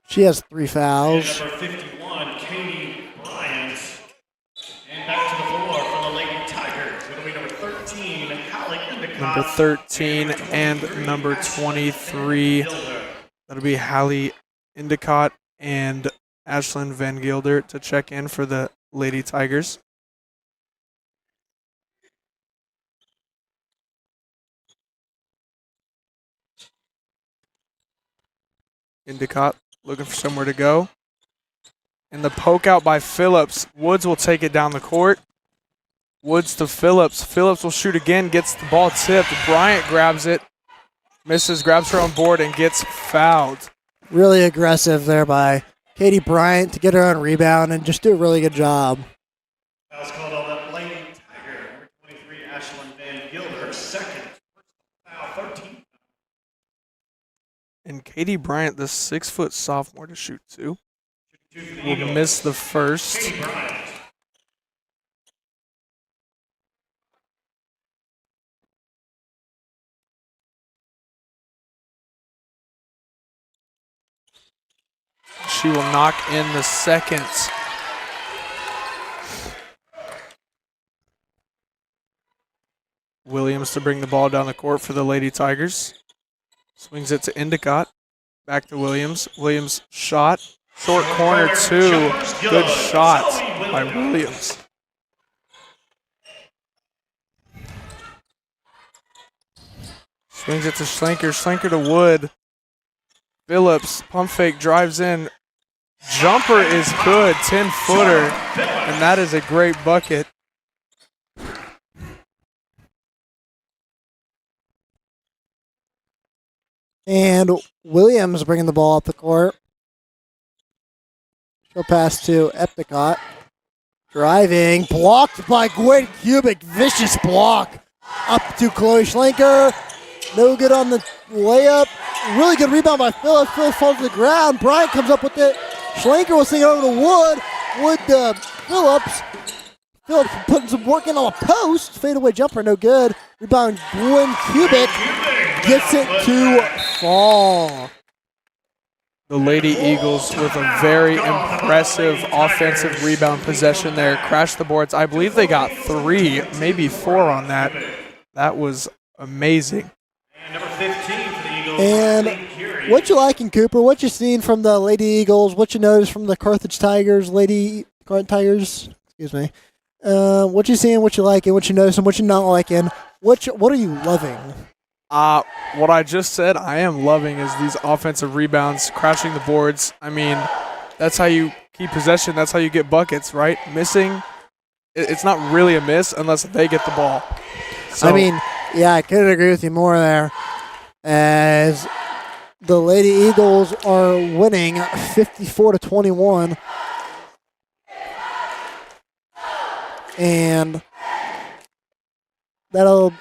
She has 3 fouls. Number 51, Katie Bryant. And back to the floor for the Lady Tigers. It'll be number 13, Hallie Endicott. Number 13 and number 23. That'll be Hallie Endicott and Ashlyn Van Gilder to check in for the Lady Tigers. Endicott looking for somewhere to go. And the poke out by Phillips. Woods will take it down the court. Woods to Phillips. Phillips will shoot again, gets the ball tipped. Bryant grabs it, misses, grabs her own board, and gets fouled. Really aggressive there by Katie Bryant to get her own rebound and just do a really good job. Foul's called on the Lady Tiger. Number 23, Ashlyn Van Gilder. Second. Foul, 13. And Katie Bryant, the 6-foot sophomore to shoot 2. Will miss the first. She will knock in the second. Williams to bring the ball down the court for the Lady Tigers. Swings it to Endicott. Back to Williams. Williams shot. Short corner 2. Good shot by Williams. Swings it to Schlenker. Schlenker to Wood. Phillips, pump fake, drives in. Jumper is good, 10-footer, and that is a great bucket. And Williams bringing the ball up the court. She'll pass to Epticott. Driving, blocked by Gwen Kubik. Vicious block. Up to Chloe Schlenker. No good on the layup. Really good rebound by Phillips. Phillips falls to the ground. Bryant comes up with it. Schlenker will sing it over to Wood. Wood to Phillips. Phillips putting some work in on a post. Fadeaway jumper, no good. Rebound, Gwen Kubik gets it to fall. The Lady Eagles with a very impressive offensive rebound possession there. Crashed the boards. I believe they got 3, maybe 4 on that. That was amazing. And number 15 for the Eagles. And what you liking, Cooper? What you seen from the Lady Eagles? What you noticed from the Carthage Tigers, Excuse me. What you seeing? What you liking? What you noticing? What you not liking? What are you loving? What I just said, I am loving is these offensive rebounds, crashing the boards. I mean, that's how you keep possession. That's how you get buckets, right? Missing, it's not really a miss unless they get the ball. So, I mean, yeah, I couldn't agree with you more there. As the Lady Eagles are winning 54-21. And that'll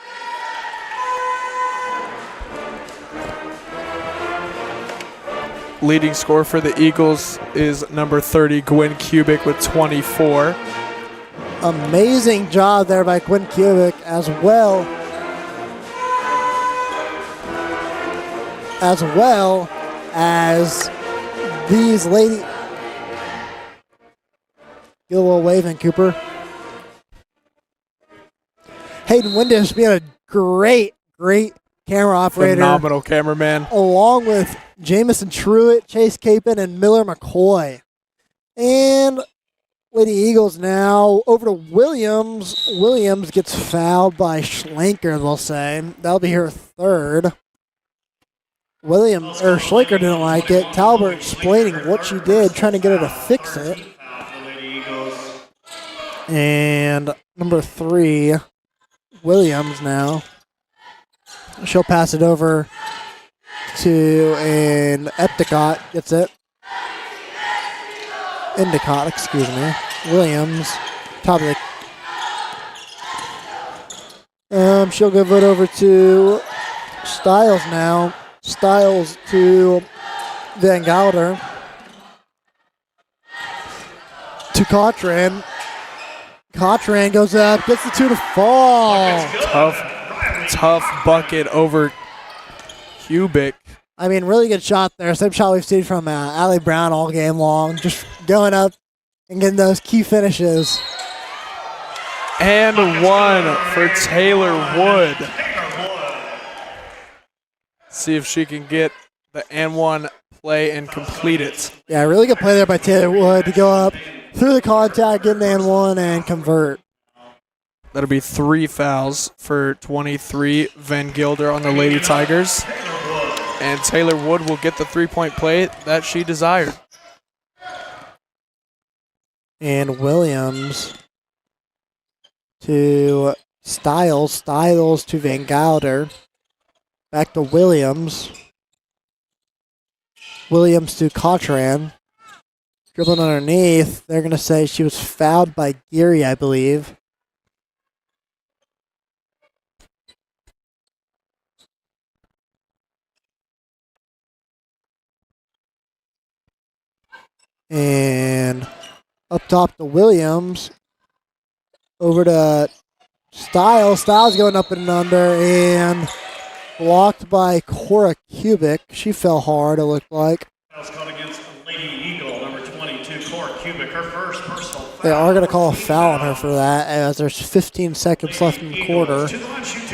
leading scorer for the Eagles is number 30, Gwen Kubik, with 24. Amazing job there by Gwen Kubik as well as these lady. Get a little wave in, Cooper. Hayden Windish being a great camera operator. Phenomenal cameraman. Along with Jamison Truitt, Chase Capon, and Miller McCoy. And Lady Eagles now over to Williams. Williams gets fouled by Schlenker, they'll say. That'll be her third. Schlenker didn't like it. Talbert explaining what she did, trying to get her to fix it. And number 3, Williams now. She'll pass it over to an Epticott. Gets it. Endicott, excuse me. Williams. Top of the... she'll give it over to Styles now. Styles to Van Gelder. To Cochran. Cochran goes up, gets the 2 to fall. Tough bucket over Cubic. I mean, really good shot there. Same shot we've seen from Allie Brown all game long. Just going up and getting those key finishes. And 1 for Taylor Wood. See if she can get the and 1 play and complete it. Yeah, really good play there by Taylor Wood to go up through the contact, get an and 1 and convert. That'll be 3 fouls for 23 Van Gilder on the Lady Tigers. And Taylor Wood will get the 3-point play that she desired. And Williams to Styles. Styles to Van Gelder. Back to Williams. Williams to Cochran. Dribbling underneath. They're going to say she was fouled by Geary, I believe. And up top to Williams. Over to Styles. Styles going up and under and blocked by Cora Cubic. She fell hard, it looked like. Foul's called against Lady Eagle, number 22, Cora Cubic, her first personal foul. They are going to call a foul on her for that as there's 15 seconds left in the quarter.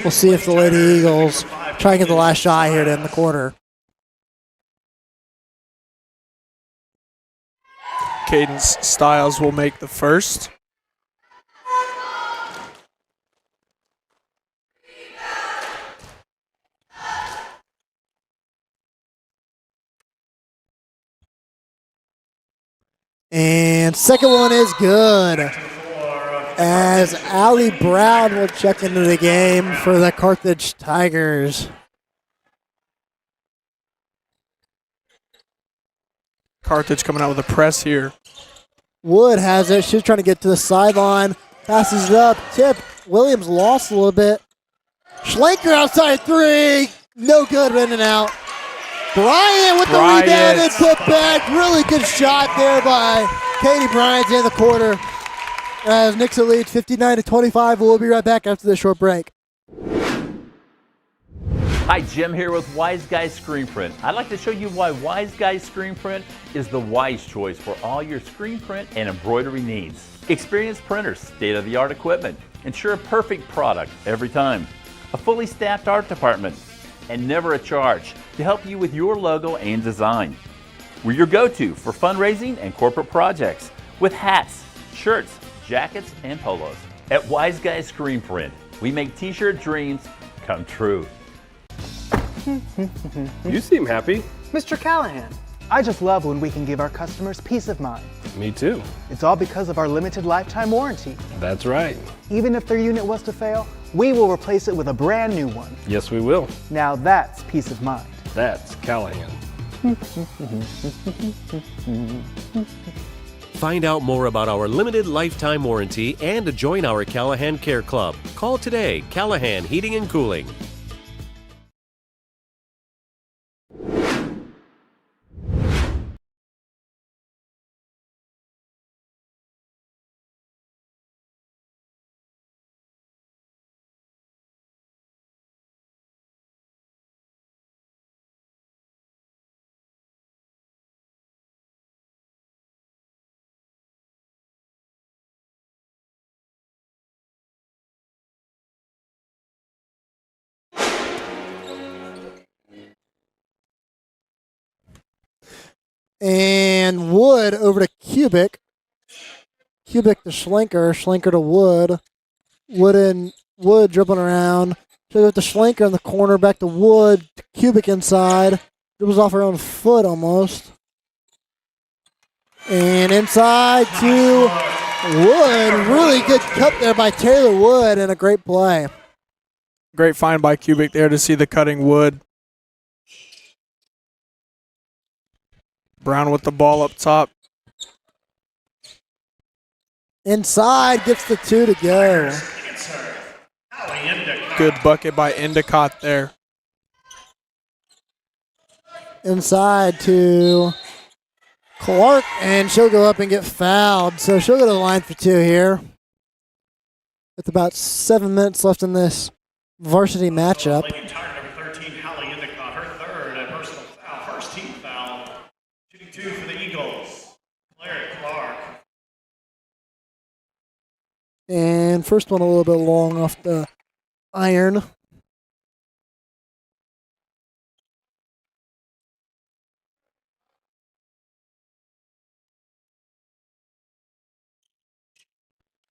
We'll see if the Lady Eagles try and get the last shot here to end the quarter. Cadence Styles will make the first. And second one is good. As Allie Brown will check into the game for the Carthage Tigers. Carthage coming out with a press here. Wood has it. She's trying to get to the sideline. Passes it up. Tip. Williams lost a little bit. Schlenker outside 3. No good. In and out. Bryant with the rebound and put back. Really good shot there by Katie Bryant in the quarter. As Nixa leads 59-25. We'll be right back after this short break. Hi, Jim here with Wise Guys Screen Print. I'd like to show you why Wise Guys Screen Print is the wise choice for all your screen print and embroidery needs. Experienced printers, state-of-the-art equipment, ensure a perfect product every time. A fully staffed art department, and never a charge to help you with your logo and design. We're your go-to for fundraising and corporate projects with hats, shirts, jackets, and polos. At Wise Guys Screen Print, we make t-shirt dreams come true. You seem happy. Mr. Callahan, I just love when we can give our customers peace of mind. Me too. It's all because of our limited lifetime warranty. That's right. Even if their unit was to fail, we will replace it with a brand new one. Yes, we will. Now that's peace of mind. That's Callahan. Find out more about our limited lifetime warranty and to join our Callahan Care Club. Call today, Callahan Heating and Cooling. And Wood over to Cubic. Cubic to Schlenker. Schlenker to Wood. Wood dribbling around. She'll go to Schlenker in the corner. Back to Wood. Cubic inside. Dribbles off her own foot almost. And inside to Wood, really good cut there by Taylor Wood and a great play. Great find by Cubic there to see the cutting Wood. Brown with the ball up top. Inside, gets the 2 to go. Good bucket by Endicott there. Inside to Clark, and she'll go up and get fouled. So she'll go to the line for 2 here. With about 7 minutes left in this varsity matchup. Lady target number 13, Hallie Endicott, her third and personal foul, first team foul. Shooting 2 for the Eagles, Claire Clark. And first one a little bit long off the iron.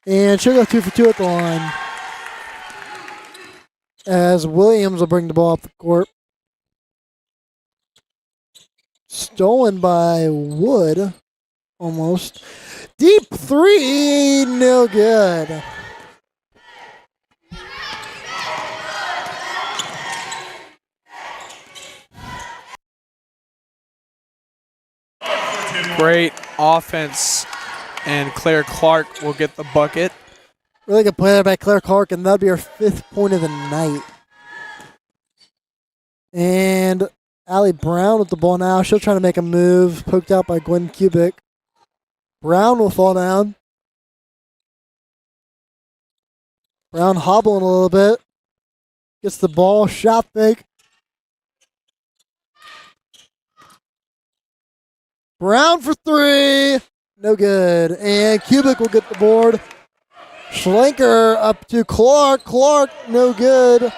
And she'll go 2 for 2 at the line. As Williams will bring the ball up the court. Stolen by Wood, almost. Deep 3, no good. Great offense, and Claire Clark will get the bucket. Really good play there by Claire Clark, and that'll be her 5th point of the night. And Allie Brown with the ball now. She'll try to make a move. Poked out by Gwen Kubik. Brown will fall down. Brown hobbling a little bit. Gets the ball. Shot fake. Brown for 3. No good. And Kubik will get the board. Schlenker up to Clark. Clark, no good.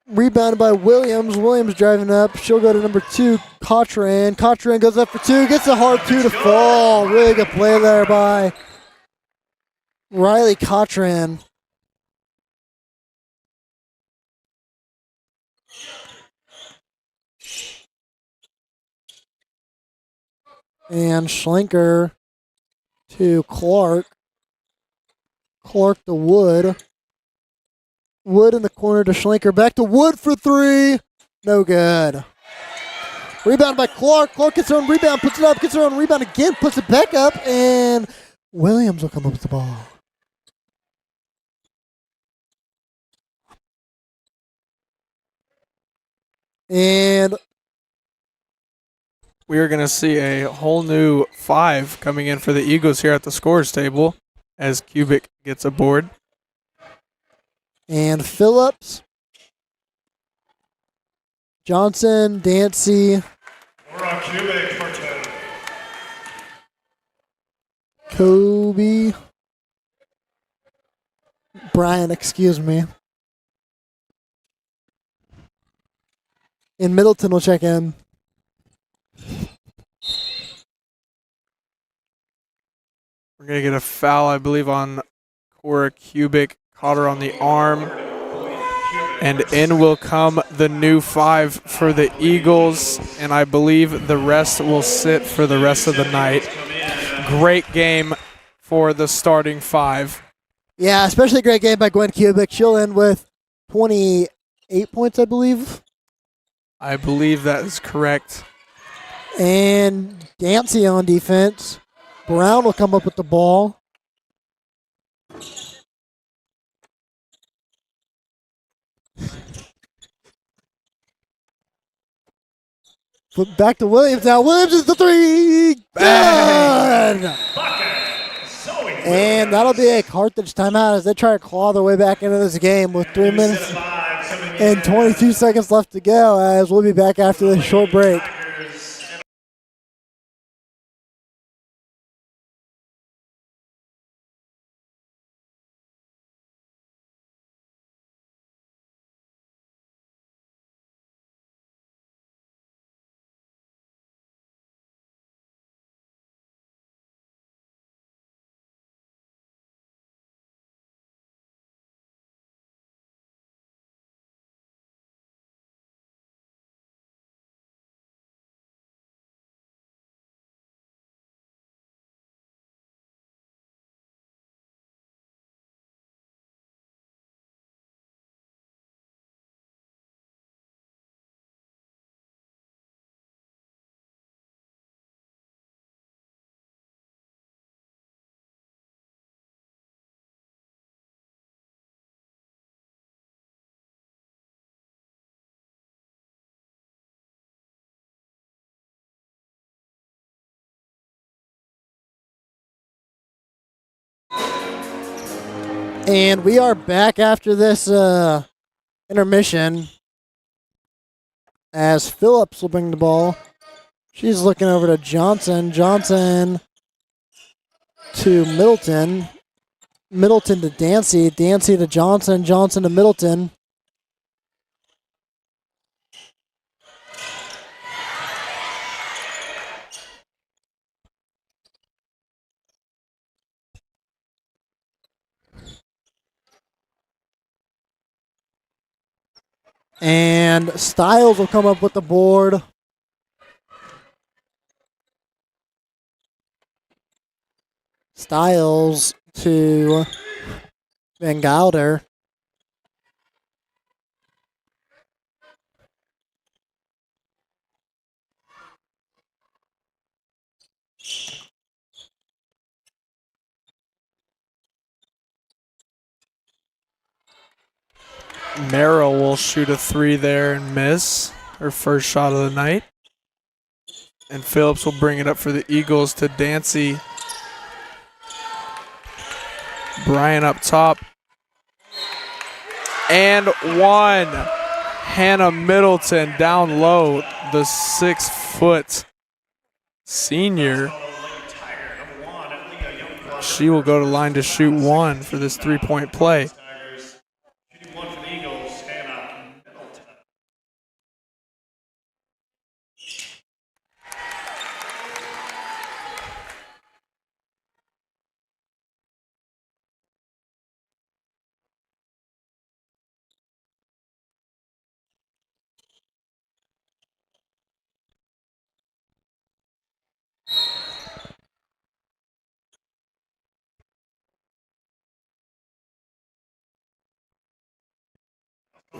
Rebounded by Williams. Williams driving up. She'll go to number 2, Cochran. Cochran goes up for 2. Gets a hard 2 to fall. Really good play there by Riley Cochran. And Schlenker to Clark. Clark to Wood. Wood in the corner to Schlenker. Back to Wood for 3. No good. Rebound by Clark. Clark gets her own rebound, puts it up, gets her own rebound again, puts it back up, and Williams will come up with the ball. And we are going to see a whole new 5 coming in for the Eagles here at the scorers table as Kubik gets aboard. And Phillips, Johnson, Dancy, Kubik for 2. Kobe, Brian, excuse me. And Middleton will check in. We're going to get a foul, I believe, on Cora Kubik. Caught her on the arm. And in will come the new 5 for the Eagles. And I believe the rest will sit for the rest of the night. Great game for the starting 5. Yeah, especially a great game by Gwen Kubik. She'll end with 28 points, I believe. I believe that is correct. And Dancy on defense. Brown will come up with the ball. Flip back to Williams now. Williams is the 3. Good! And that'll be a Carthage timeout as they try to claw their way back into this game with 3 minutes and 22 seconds left to go, as we'll be back after this short break. And we are back after this intermission as Phillips will bring the ball. She's looking over to Johnson. Johnson to Middleton. Middleton to Dancy. Dancy to Johnson. Johnson to Middleton. And Styles will come up with the board. Styles to Van Gelder. Merrill will shoot a 3 there and miss her first shot of the night. And Phillips will bring it up for the Eagles to Dancy. Bryan up top. And one. Hannah Middleton down low, the 6-foot senior. She will go to line to shoot 1 for this 3-point play.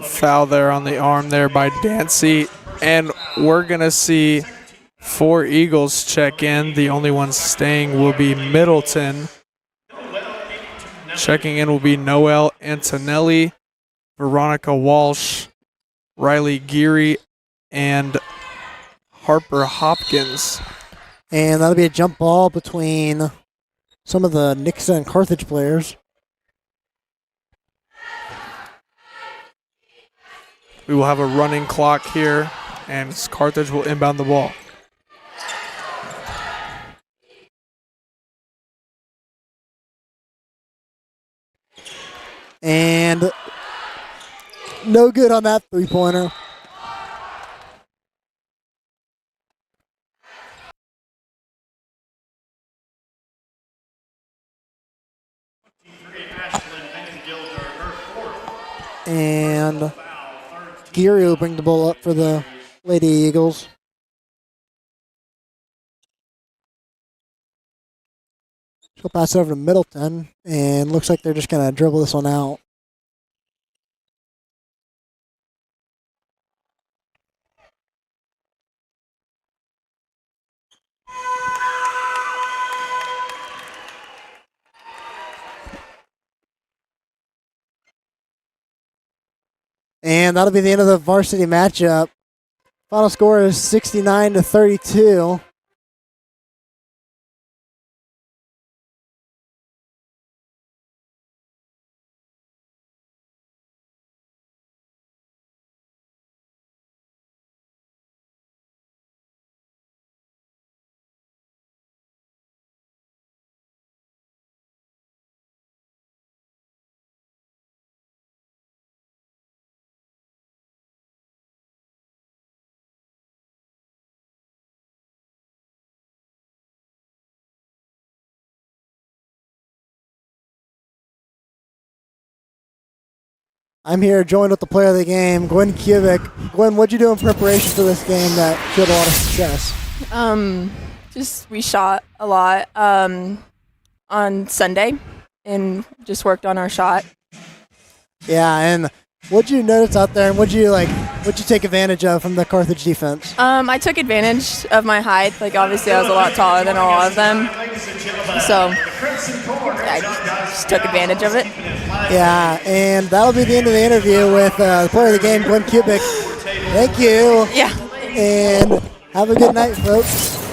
Foul there on the arm there by Dancy. And we're going to see 4 Eagles check in. The only one staying will be Middleton. Checking in will be Noelle Antonelli, Veronica Walsh, Riley Geary, and Harper Hopkins. And that'll be a jump ball between some of the Nixa and Carthage players. We will have a running clock here, and Carthage will inbound the ball. And no good on that 3-pointer. And Geary will bring the ball up for the Lady Eagles. She'll pass it over to Middleton, and looks like they're just going to dribble this one out. And that'll be the end of the varsity matchup. Final score is 69-32. I'm here joined with the player of the game, Gwen Kubik. Gwen, what'd you do in preparation for this game that showed a lot of success? Just we shot a lot on Sunday and just worked on our shot. Yeah, and what'd you notice out there, and what'd you take advantage of from the Carthage defense? I took advantage of my height. Like, obviously I was a lot taller than a lot of them, so I just took advantage of it. Yeah, and that'll be the end of the interview with the player of the game, Gwen Kubik. Thank you. Yeah. And have a good night, folks.